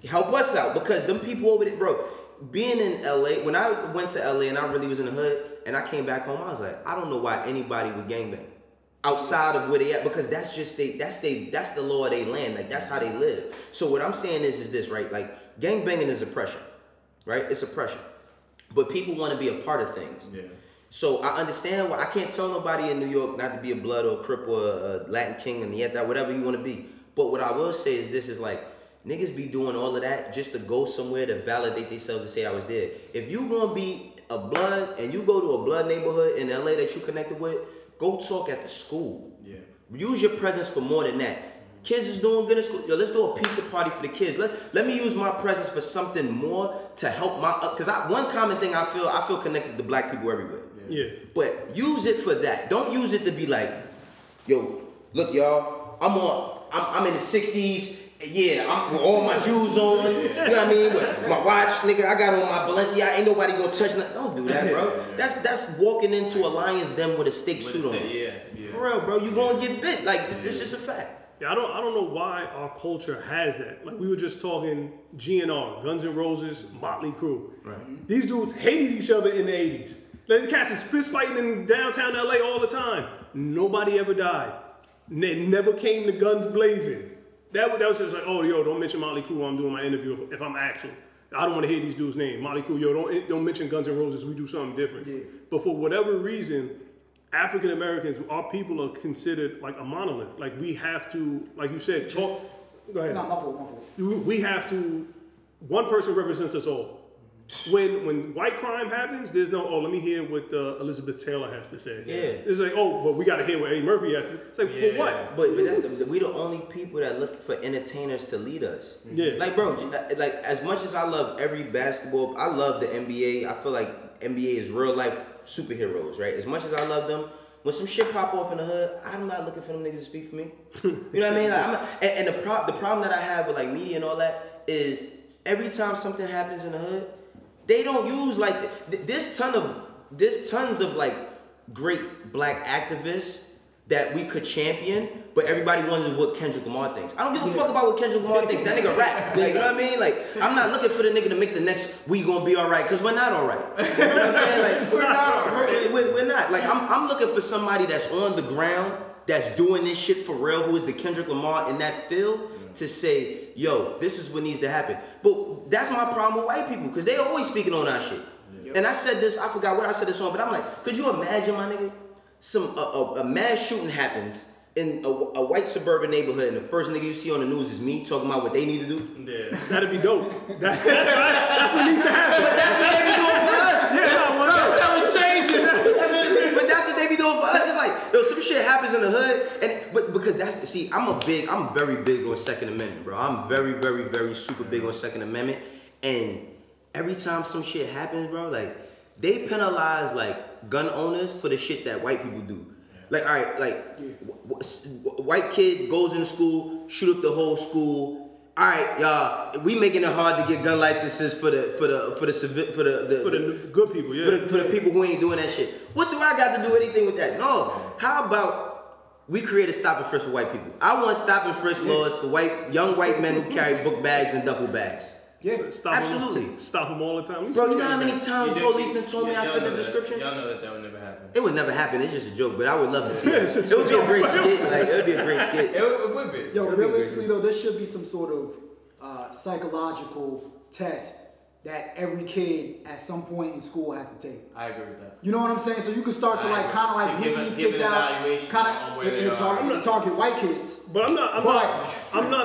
Help us out because them people over there, bro, being in LA, when I went to LA and I really was in the hood and I came back home, I was like, I don't know why anybody would gangbang outside of where they at, because that's just that's the law of their land. Like, that's how they live. So what I'm saying is this, right? Like, gangbanging is oppression, right? It's oppression. But people want to be a part of things. Yeah. So I understand why I can't tell nobody in New York not to be a blood or a crip or a Latin king and yet that whatever you want to be. But what I will say is this is like, niggas be doing all of that just to go somewhere to validate themselves and say I was there. If you gonna be a blood and you go to a blood neighborhood in LA that you connected with, go talk at the school. Yeah. Use your presence for more than that. Kids is doing good in school. Yo, let's do a pizza party for the kids. Let me use my presence for something more to help my, because one common thing I feel connected to black people everywhere. Yeah. But use it for that. Don't use it to be like, yo, look y'all, I'm in the 60s. Yeah, I'm with all my jewels on. You know what I mean? With my watch, nigga, I got on my Balenciaga. Ain't nobody gonna touch nothing. Don't do that, bro. That's walking into a lion's den with a steak suit on. Yeah. For real, bro. You gonna get bit. Like, it's just a fact. Yeah, I don't know why our culture has that. Like, we were just talking GNR, Guns N' Roses, Motley Crue. Right. These dudes hated each other in the 80s. Like, the cats is fist fighting in downtown LA all the time. Nobody ever died. They never came to guns blazing. That was just like, oh, yo, don't mention Motley Crue while I'm doing my interview if I'm actual. I don't want to hear these dudes' names. Motley Crue, yo, don't mention Guns N' Roses. We do something different. Yeah. But for whatever reason, African Americans, our people are considered like a monolith. Like, we have to, like you said, talk. Go ahead. No, my fault. We have to one person represents us all. When white crime happens, there's no, let me hear what Elizabeth Taylor has to say. Yeah. It's like, but we got to hear what Eddie Murphy has to say. It's like, for what? But we the only people that look for entertainers to lead us. Yeah. Like, bro, like as much as I love every basketball, I love the NBA. I feel like NBA is real life superheroes, right? As much as I love them, when some shit pop off in the hood, I'm not looking for them niggas to speak for me. You know what I mean? Like, I'm not, and the problem that I have with like media and all that is every time something happens in the hood, they don't use like there's tons of like great black activists that we could champion, but everybody wonders what Kendrick Lamar thinks. I don't give a fuck about what Kendrick Lamar thinks. That nigga rap. Like, you know what I mean? Like, I'm not looking for the nigga to make the next "We Gonna Be Alright" because we're not alright. You know what I'm saying? Like, we're not alright. We're not. Like, I'm looking for somebody that's on the ground, that's doing this shit for real, who is the Kendrick Lamar in that field, to say, yo, this is what needs to happen. But that's my problem with white people, because they always speaking on our shit. Yep. And I said this, I forgot what I said this on, but I'm like, could you imagine, my nigga, a mass shooting happens in a white suburban neighborhood, and the first nigga you see on the news is me talking about what they need to do? Yeah. That'd be dope. That's what needs to happen. But that's what they be doing for us. That's how it changes. But that's what they be doing for us. It's like, yo, some shit happens in the hood, but because I'm very big on Second Amendment, bro. I'm very, very, very super big on Second Amendment, and every time some shit happens, bro, like they penalize like gun owners for the shit that white people do. Like, all right, like white kid goes into school, shoot up the whole school. All right, y'all, we making it hard to get gun licenses for the good people, yeah. For the people who ain't doing that shit. What do I got to do anything with that? No. How about we create a stop and frisk for white people? I want stop and frisk laws for young white men who carry book bags and duffel bags. Yeah, absolutely. Stop them all the time. Bro, you know how many times police done told me I fit the description? Y'all know that would never happen. It would never happen. It's just a joke, but I would love to see it. It would be a great skit. Like, it would be a great skit. It would be. Yo, realistically though, there should be some sort of psychological test that every kid at some point in school has to take. I agree with that. You know what I'm saying? So you can start to like kind of like weed these kids out, kind of in target white kids. But I'm not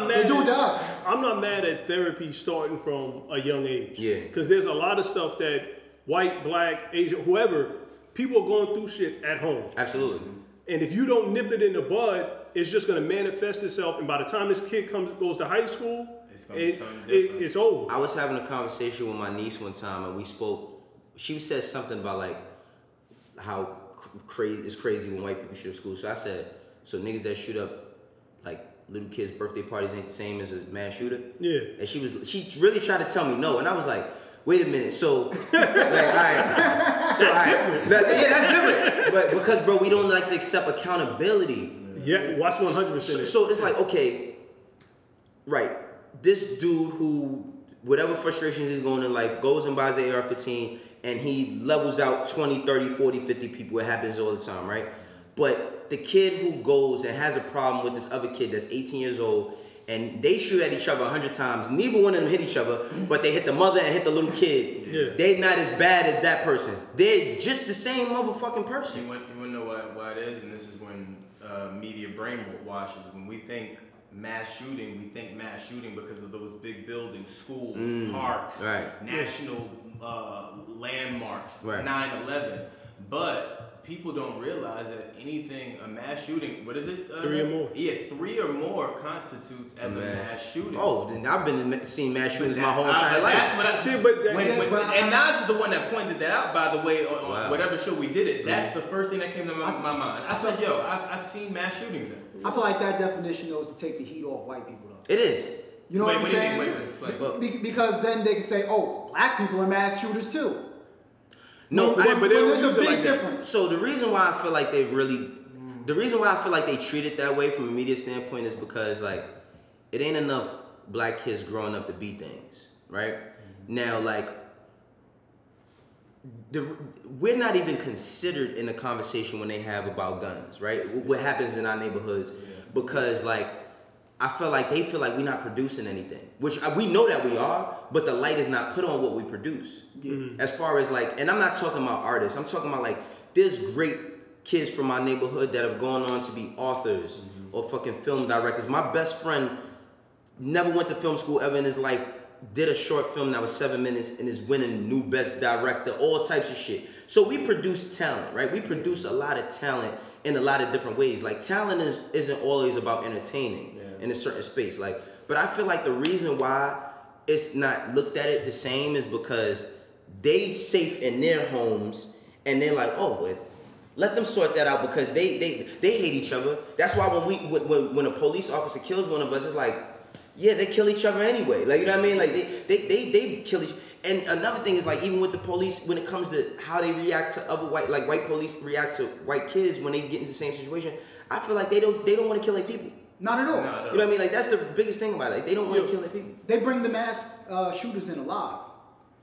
mad. They do it to us. I'm not mad at therapy starting from a young age. Yeah. Because there's a lot of stuff that white, black, Asian, whoever, people are going through shit at home. Absolutely. And if you don't nip it in the bud, it's just going to manifest itself. And by the time this kid goes to high school, it's over. I was having a conversation with my niece one time, and we spoke. She said something about like how it's crazy when white people shoot up school. So I said, so niggas that shoot up like little kids' birthday parties ain't the same as a mass shooter? Yeah. And she really tried to tell me no, and I was like, wait a minute. So like, all right, so that's different. That's different. But because bro, we don't like to accept accountability. Yeah, watch 100%. So it's like, okay, right. This dude who, whatever frustrations he's going in life, goes and buys an AR-15 and he levels out 20, 30, 40, 50 people. It happens all the time, right? But the kid who goes and has a problem with this other kid that's 18 years old and they shoot at each other 100 times, neither one of them hit each other, but they hit the mother and hit the little kid. Yeah. They're not as bad as that person. They're just the same motherfucking person. You want to know why it is? And this is when media brainwashes. When we think mass shooting, we think mass shooting because of those big buildings, schools, parks, national landmarks, 9/11. But people don't realize that a mass shooting, what is it? 3 or more. Yeah, 3 or more constitutes as a mass shooting. Oh, then I've been seeing mass shootings my whole entire life. That's what I see. And Nas is the one that pointed that out, by the way, on whatever show we did it. That's the first thing that came to my mind. I said, yo, I've seen mass shootings there. I feel like that definition though is to take the heat off white people though. It is. You know what I'm saying? Because then they can say, oh, black people are mass shooters too. No, but there's a big difference. So the reason why I feel like they treat it that way from a media standpoint is because like it ain't enough black kids growing up to be things, right? Now, like we're not even considered in the conversation when they have about guns, right? What happens in our neighborhoods, because like I feel like they feel like we're not producing anything, which we know that we are, but the light is not put on what we produce. As far as like, and I'm not talking about artists, I'm talking about like, there's great kids from my neighborhood that have gone on to be authors or fucking film directors. My best friend never went to film school ever in his life, did a short film that was 7 minutes and is winning new best director, all types of shit. So we produce talent, right? We produce a lot of talent in a lot of different ways. Like talent isn't always about entertaining in a certain space. Like, but I feel like the reason why it's not looked at it the same is because they safe in their homes and they're like, oh, well, let them sort that out because they hate each other. That's why when a police officer kills one of us, it's like, yeah, they kill each other anyway. Like, you know what I mean? Like they kill each. And another thing is like even with the police, when it comes to how they react to other white police react to white kids when they get into the same situation, I feel like they don't want to kill their people. Not at all. You know what I mean? Like that's the biggest thing about it. Like, they don't want to kill their people. They bring the mass shooters in alive.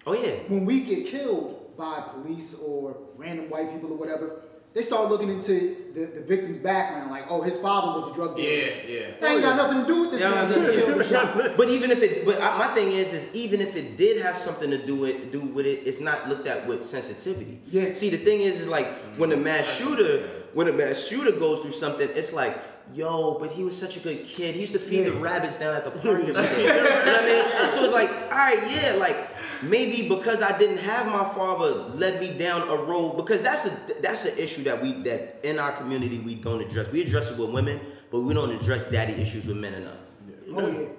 Oh yeah. When we get killed by police or random white people or whatever, they start looking into the victim's background, like, oh, his father was a drug dealer. Yeah. That ain't got nothing to do with this man getting killed or shot. But even if it, my thing is even if it did have something to do with it, it's not looked at with sensitivity. Yeah. See, the thing is like when a mass shooter goes through something, it's like, yo, but he was such a good kid. He used to feed the rabbits down at the park or something. You know what I mean? So it's like, all right, yeah, like maybe because I didn't have my father led me down a road, because that's an issue that in our community we don't address. We address it with women, but we don't address daddy issues with men enough.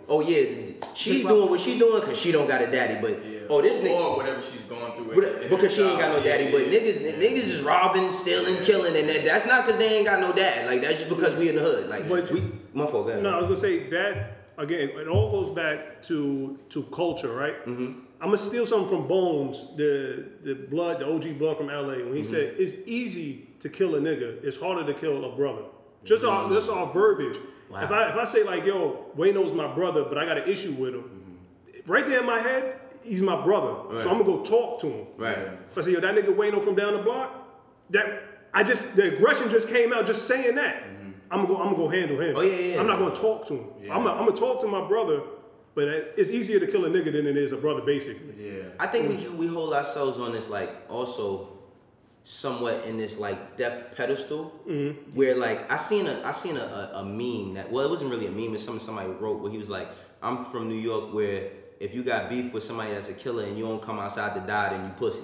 Oh yeah, she's doing what she's doing because she don't got a daddy, but this nigga, or whatever she's going through because she ain't got no daddy. But niggas is robbing, stealing, killing, and that's not because they ain't got no dad. Like that's just because we in the hood. Like my fault. No, I was gonna say that again. It all goes back to culture, right? Mm-hmm. I'm gonna steal something from Bones, the OG blood from LA, when he said it's easy to kill a nigga, it's harder to kill a brother. Just our verbiage. Wow. If I say like, yo, Wayno's my brother, but I got an issue with him, right there in my head, he's my brother. Right. So I'm gonna go talk to him. Right. If I say, yo, that nigga Wayno from down the block, the aggression just came out just saying that. I'm gonna go handle him. Oh yeah. I'm not gonna talk to him. Yeah. I'm gonna talk to my brother, but it's easier to kill a nigga than it is a brother, basically. Yeah. I think we hold ourselves on this like also somewhat in this like death pedestal, where like I seen a meme that, well, it wasn't really a meme, it's something somebody wrote where he was like, I'm from New York, where if you got beef with somebody that's a killer and you don't come outside to die, then you pussy.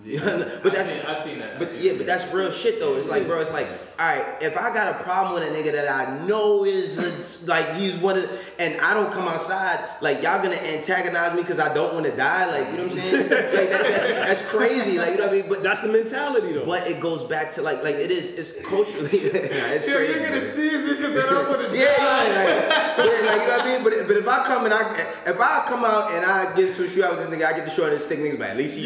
Yeah. But I've seen that. But that's real shit though. It's like, bro, it's like, all right, if I got a problem with a nigga that I know is like he's one of, and I don't come outside, like y'all gonna antagonize me because I don't want to die, like you know what I'm saying? Like that's crazy, like you know what I mean? But that's the mentality though. But it goes back to like it's culturally. It's crazy. You're gonna tease me because I don't want to die. Yeah, like you know what I mean? But if I come and if I come out and I get to shoot out with this nigga, I get to shoot and stick niggas back. At least he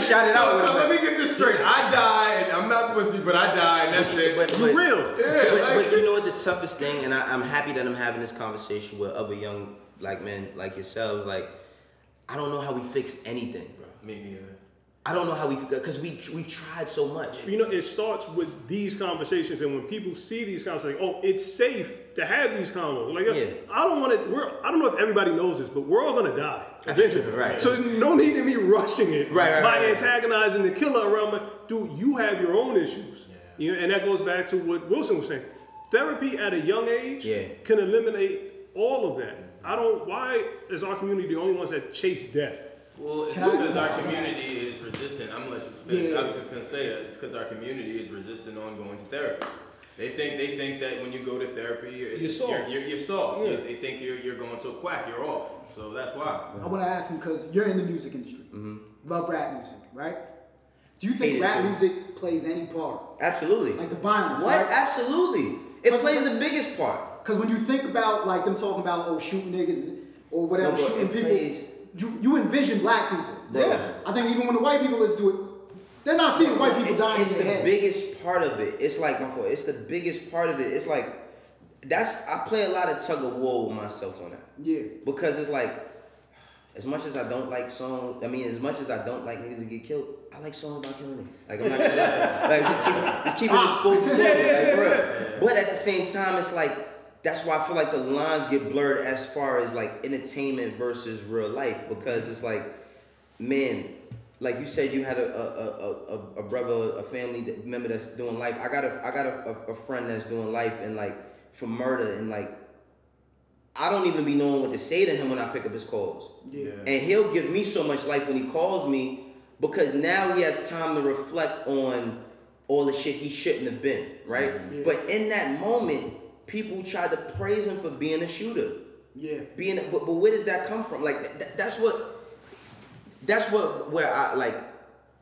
shot it out. So let me get this straight. I die, and I'm not the pussy, but I die, and that's it. But real. But you know what the toughest thing, and I'm happy that I'm having this conversation with other young like men like yourselves. Like, I don't know how we fix anything, bro. Me neither. I don't know how because we've tried so much. You know, it starts with these conversations, and when people see these conversations, like, oh, it's safe to have these convos. Like, I don't want to. I don't know if everybody knows this, but we're all gonna die eventually. Right. So there's no need in me rushing it by antagonizing the killer around me. Dude, you have your own issues. Yeah. You know, and that goes back to what Wylson was saying. Therapy at a young age can eliminate all of that. Why is our community the only ones that chase death? Well, it's because our community is resistant. I'm gonna let you finish. I was just gonna say it's because our community is resistant on going to therapy. They think that when you go to therapy, you're soft. You're soft. Yeah. They think you're going to a quack. You're off. So that's why. I want to ask him, because you're in the music industry. Love rap music, right? Do you think rap music plays any part? Absolutely. Like the violence, what? Right? Absolutely. It plays the biggest part. Because when you think about like them talking about shooting niggas or whatever, shooting people. You envision black people. Bro. Yeah. I think even when the white people listen to it, they're not seeing white people dying in their head. It's the biggest part of it. It's like, my fault. It's the biggest part of it. It's like, I play a lot of tug of war with myself on that. Yeah. Because it's like, as much as I don't like songs, as much as I don't like niggas to get killed, I like songs about killing niggas. Like, I'm not gonna lie. Like, just keep it full story. Like, bro. But at the same time, it's like, that's why I feel like the lines get blurred as far as like entertainment versus real life, because it's like, man, like you said, you had a brother, a family member that's doing life. I got a friend that's doing life and like for murder, and like I don't even be knowing what to say to him when I pick up his calls. Yeah. And he'll give me so much life when he calls me because now he has time to reflect on all the shit he shouldn't have been, right? Yeah. But in that moment, people tried to praise him for being a shooter. Yeah. But where does that come from? Like that's where I like,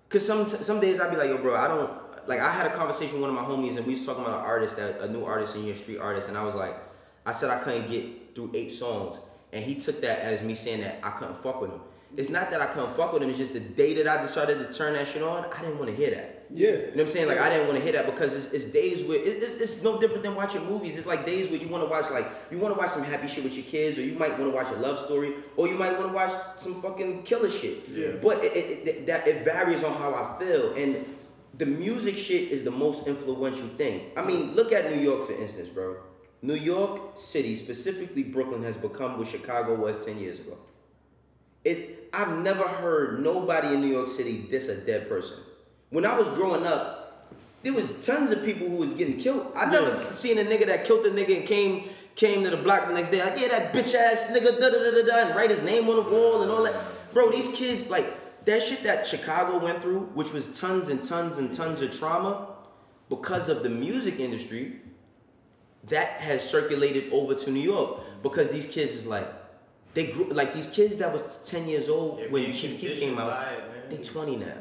cause some days I'd be like, yo, bro, I don't like. I had a conversation with one of my homies and we was talking about a new artist in your street artist, and I said I couldn't get through 8 songs, and he took that as me saying that I couldn't fuck with him. It's not that I couldn't fuck with him. It's just the day that I decided to turn that shit on, I didn't want to hear that. Yeah. You know what I'm saying? Like, I didn't want to hear that because it's days where it's no different than watching movies. It's like days where you want to watch some happy shit with your kids, or you might want to watch a love story, or you might want to watch some fucking killer shit. Yeah. But it varies on how I feel, and the music shit is the most influential thing. I mean, look at New York for instance, bro. New York City, specifically Brooklyn, has become what Chicago was 10 years ago. I've never heard nobody in New York City diss a dead person. When I was growing up, there was tons of people who was getting killed. I never seen a nigga that killed a nigga and came to the block the next day like, yeah, that bitch ass nigga, and write his name on the wall and all that. Bro, these kids, like, that shit that Chicago went through, which was tons and tons and tons of trauma, because of the music industry, that has circulated over to New York. Because these kids is like, they grew, like these kids that was 10 years old when Chief Keef came out, they 20 now.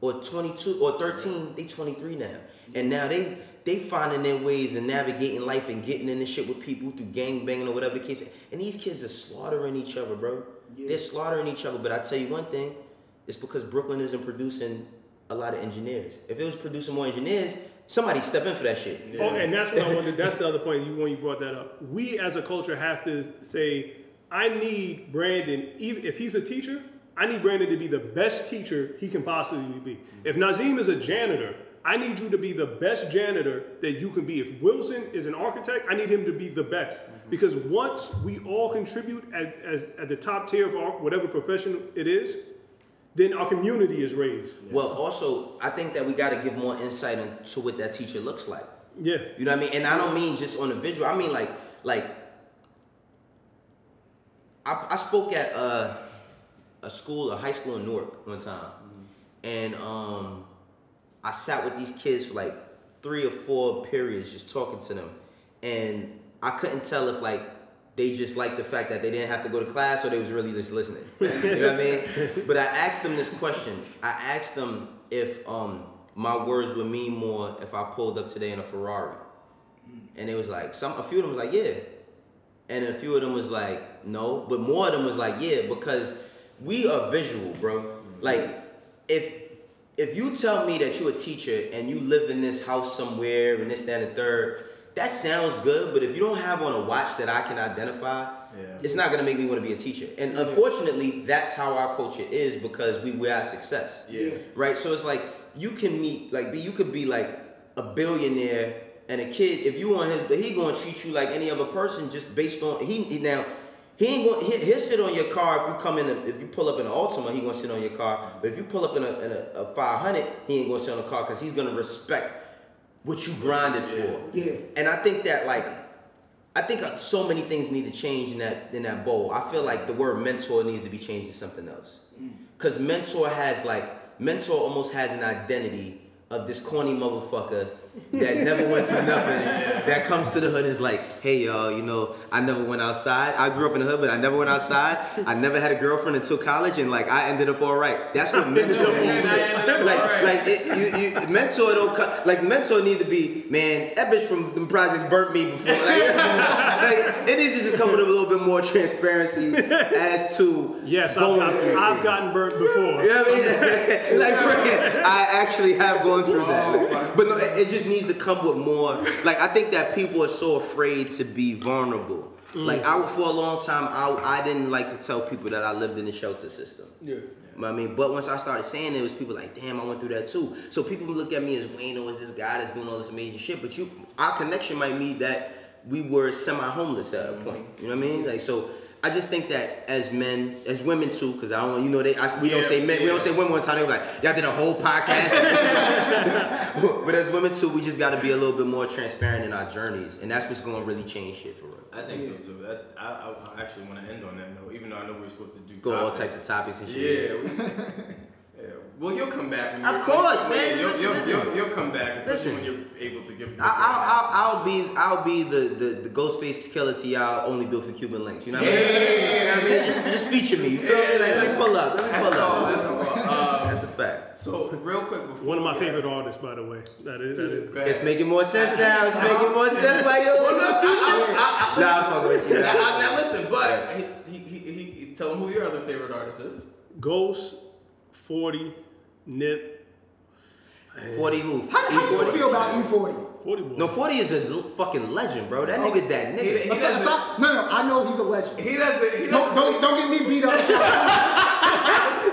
Or 22 or 13, they 23 now. And now they finding their ways and navigating life and getting in this shit with people through gang banging or whatever the case. And these kids are slaughtering each other, bro. Yeah. They're slaughtering each other. But I tell you one thing, it's because Brooklyn isn't producing a lot of engineers. If it was producing more engineers, somebody step in for that shit. Yeah. Oh, and that's what I wanted. That's the other point when you brought that up. We as a culture have to say, I need Brandon, even if he's a teacher, I need Brandon to be the best teacher he can possibly be. If Nazim is a janitor, I need you to be the best janitor that you can be. If Wylson is an architect, I need him to be the best. Because once we all contribute at the top tier of whatever profession it is, then our community is raised. Well, also, I think that we got to give more insight into what that teacher looks like. Yeah. You know what I mean? And I don't mean just on the visual. I mean like I spoke at a high school in Newark one time, and I sat with these kids for like 3 or 4 periods just talking to them, and I couldn't tell if like they just liked the fact that they didn't have to go to class or they was really just listening. You know what I mean? But I asked them this question. I asked them if my words would mean more if I pulled up today in a Ferrari, and it was like a few of them was like, yeah. And a few of them was like, no. But more of them was like, yeah, because we are visual, bro. Like, if you tell me that you're a teacher and you live in this house somewhere and this, that, and the third, that sounds good. But if you don't have on a watch that I can identify, it's not going to make me want to be a teacher. And unfortunately, that's how our culture is because we're our success. Yeah. Right? So it's like, you can meet, like, you could be like a billionaire. And a kid, if you on he gonna treat you like any other person just based on he ain't gonna he'll sit on your car if you pull up in an Altima, he gonna sit on your car. But if you pull up in a 500, he ain't gonna sit on the car because he's gonna respect what you grinded for. Yeah. And I think that so many things need to change in that bowl. I feel like the word mentor needs to be changed to something else. Cause mentor almost has an identity of this corny motherfucker that never went through nothing, that comes to the hood and is like, hey y'all, you know, I never went outside. I grew up in the hood, but I never went outside. I never had a girlfriend until college, and like I ended up all right. That's what mentor means. Mentor don't like mentor need to be, man, that bitch from the projects burnt me before. Like it needs to just come with a little bit more transparency as to yes, I've gotten burnt before. You know what I mean? Like I actually have gone through that. But no, it just needs to come with more. Like I think that people are so afraid to be vulnerable. Like for a long time, I didn't like to tell people that I lived in the shelter system. Yeah. I mean, but once I started saying it, was people like, damn, I went through that too. So people look at me as Wayno, as this guy that's doing all this amazing shit. But our connection might mean that we were semi-homeless at a point. You know what I mean? Like so, I just think that as men, as women too, because I don't, we don't say men, we don't say women one time. They're like, y'all did a whole podcast. But as women too, we just got to be a little bit more transparent in our journeys, and that's what's going to really change shit for real. I think so too. I actually want to end on that note, even though I know we're supposed to do go all types of topics and shit. Yeah. Well, you'll come back. Of course, man. You'll come back, especially when you're able to give. I'll be the Ghostface killer to y'all, only built for Cuban links. You know what I mean? You know what I mean? Just feature me. You feel me? Like, let me pull up. That's a fact. So real quick before one of my favorite artists, by the way. That is. It's making more sense now. It's making more sense. Like, yo, what's up, future? Nah, I'm fucking with you. Now listen, but he tell him who your other favorite artist is. Ghost, 40, Nip. 40 who? How do you feel about E40? 40 boy. No, 40 is a fucking legend, bro. That nigga's that nigga. No, I know he's a legend. He doesn't. Don't get me beat up.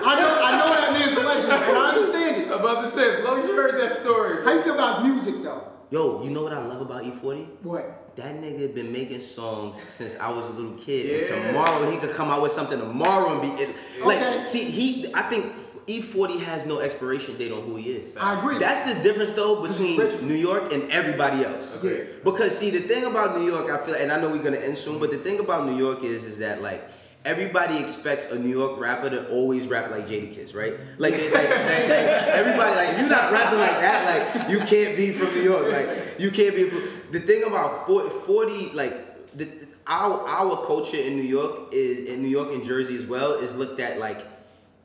I know that man's a legend, and I understand it. About to say, as long as you heard that story. How you feel about his music, though? Yo, you know what I love about E40? What? That nigga been making songs since I was a little kid, and tomorrow he could come out with something tomorrow and be like. Okay. See, I think E40 has no expiration date on who he is. I agree. That's the difference though between New York and everybody else. Yeah. Because see, the thing about New York, I feel, and I know we're gonna end soon, but the thing about New York is that like everybody expects a New York rapper to always rap like Jadakiss, right? Like everybody, like if you're not rapping like that, like you can't be from New York. Like you can't be. The thing about 40 like our culture in New York and Jersey as well is looked at like.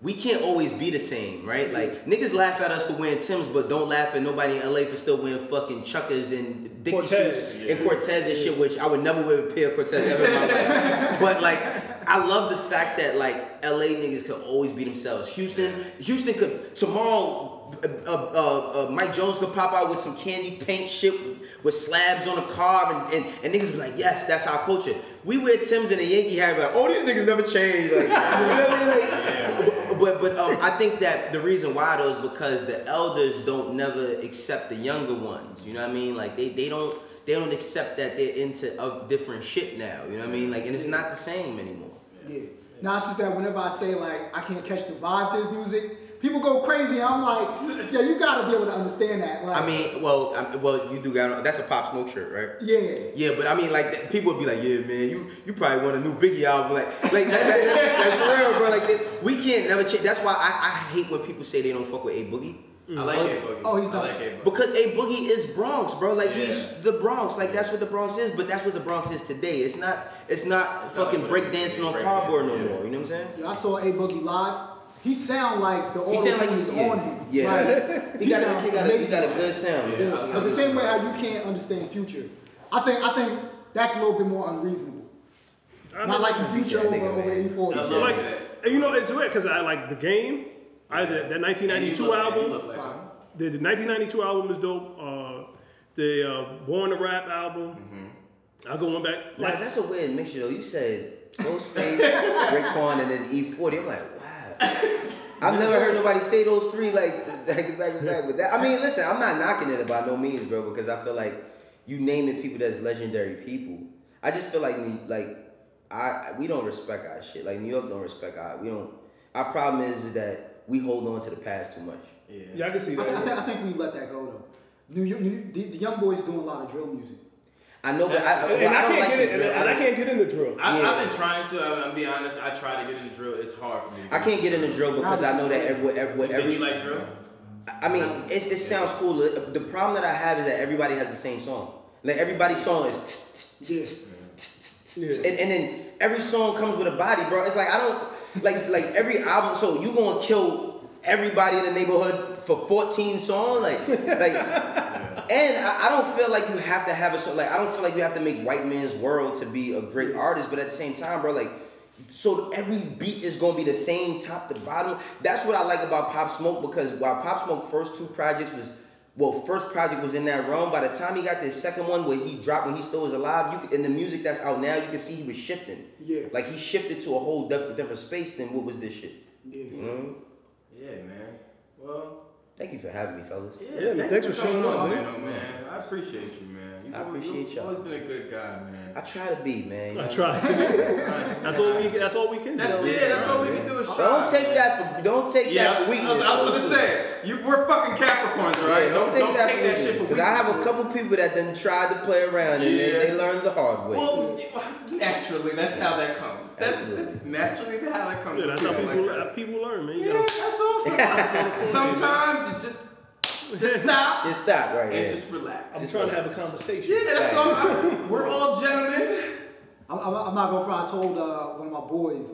We can't always be the same, right? Like, niggas laugh at us for wearing Timbs, but don't laugh at nobody in LA for still wearing fucking Chuckers and Dickie suits and Cortez and shit, which I would never wear a pair of Cortez ever in my life. But, like, I love the fact that, like, LA niggas could always be themselves. Houston could, tomorrow, Mike Jones could pop out with some candy paint shit with slabs on a car and niggas be like, yes, that's our culture. We wear Timbs and a Yankee hat, like, oh, these niggas never changed. Like, you know what I mean? Like, but I think that the reason why though is because the elders don't never accept the younger ones. You know what I mean? Like they don't accept that they're into different shit now. You know what I mean? Like, and it's not the same anymore. Yeah. Now it's just that whenever I say like I can't catch the vibe to his music, people go crazy. And I'm like, yeah, you gotta be able to understand that. Like, I mean, well, you do got that's a Pop Smoke shirt, right? Yeah. Yeah, but I mean, like people would be like, yeah, man, you probably want a new Biggie album, like for real, bro. Like we can't never change. That's why I hate when people say they don't fuck with A Boogie. I like A Boogie. Oh, he's not. like A Boogie. Because A Boogie is Bronx, bro. Like he's the Bronx. Like that's what the Bronx is. But that's what the Bronx is today. It's not fucking breakdancing on cardboard no more. You know what I'm saying? Yeah, I saw A Boogie live. He sound like the auto-tune is on him. Yeah. Like, he got a good sound. Yeah. But the same way how you can't understand Future, I think that's a little bit more unreasonable. Not like Future over E40. Like, and you know, it's weird because I like The Game. That 1992 album. The 1992 album is dope. The Born to Rap album. I'll go one back. Like, that's a weird mixture though. You said Ghostface, Raekwon, and then E40. I'm like, wow. I've never heard nobody say those three like back to back with that. I mean, listen, I'm not knocking it by no means, bro, because I feel like you naming people that's legendary people. I just feel like we don't respect our shit. Like New York don't respect our problem is that we hold on to the past too much. Yeah, I can see that. I think we let that go though. The young boys doing a lot of drill music. I know, but I can't get into drill. I've been trying to. I'll be honest. I try to get into drill. It's hard for me. I can't get into drill because I know that every. You like drill? I mean, it sounds cool. The problem that I have is that everybody has the same song. Like everybody's song is. And then every song comes with a body, bro. It's like I don't like every album. So you gonna kill everybody in the neighborhood for 14 songs, And I don't feel like you have to have I don't feel like you have to make White Man's World to be a great artist, but at the same time, bro, so every beat is gonna be the same top to bottom. That's what I like about Pop Smoke, because while Pop Smoke's first project was in that realm, by the time he got the second one where he dropped when he still was alive, in the music that's out now, you can see he was shifting. Yeah. Like he shifted to a whole different space than what was this shit. Yeah. You know? Yeah, man. Well, Thank you for having me, fellas. Yeah, man, thanks for showing up, man. I appreciate you, man. I appreciate y'all. You've always been a good guy, man. I try to be, man. I try. That's all we can do. That's all we can do is try. Don't take that for weakness. I was about to say, we're fucking Capricorns, right? Yeah, don't take that shit for weakness. Because I have a couple people that then tried to play around and they learned the hard way. Well, naturally, that's how that comes. That's naturally how that comes. Yeah, that's how people learn, man. That's awesome. Sometimes you just stop. Just stop right and here. just relax. I'm trying to have a conversation. Yeah, that's all. We're all gentlemen. I'm not gonna front. I told one of my boys,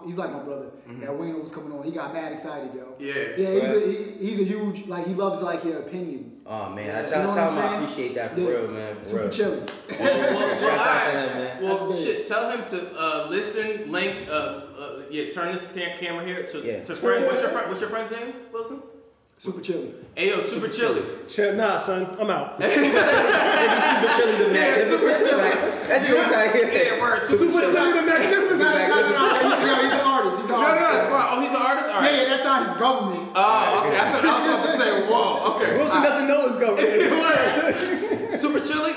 he's like my brother, that Wayno was coming on. He got mad excited, yo. Yeah. He's a huge, he loves your opinion. Oh man, I tell him I appreciate that for real, man. Super chilling. Well, shit. Tell him to listen. Link. Turn this camera here. So, friend, what's your friend's name, Wylson? Super chilly. Ayo, super chilly. Nah, son, I'm out. Super chilly the magnificent. That's what I'm saying. Yeah, word. Super chilly the magnificent. No, he's an artist. He's an artist. No, it's fine. Oh, he's an artist? All right. Yeah, that's not his government. Oh, okay. I thought I was about to say, whoa. Okay. Wilson doesn't know his government. Super chilly.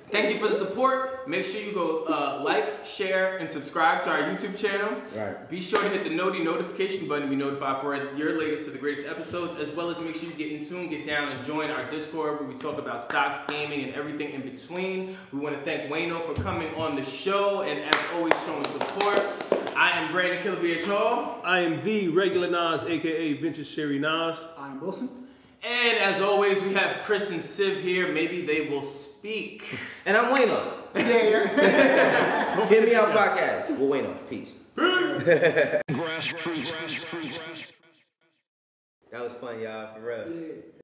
Thank you for the support. Make sure you go like, share, and subscribe to our YouTube channel. Right. Be sure to hit the notification button to be notified for your latest to the greatest episodes, as well as make sure you get in tune, get down, and join our Discord where we talk about stocks, gaming, and everything in between. We want to thank Wayno for coming on the show and, as always, showing support. I am Brandon Killabh Hall. I am the regular Nas, aka Vintage Sherry Nas. I am Wylson. And as always, we have Chris and Civ here. Maybe they will speak. And I'm Wayno. Yeah. Get Me Out podcast with Wayno. Peace. That was fun, y'all, for real. Yeah.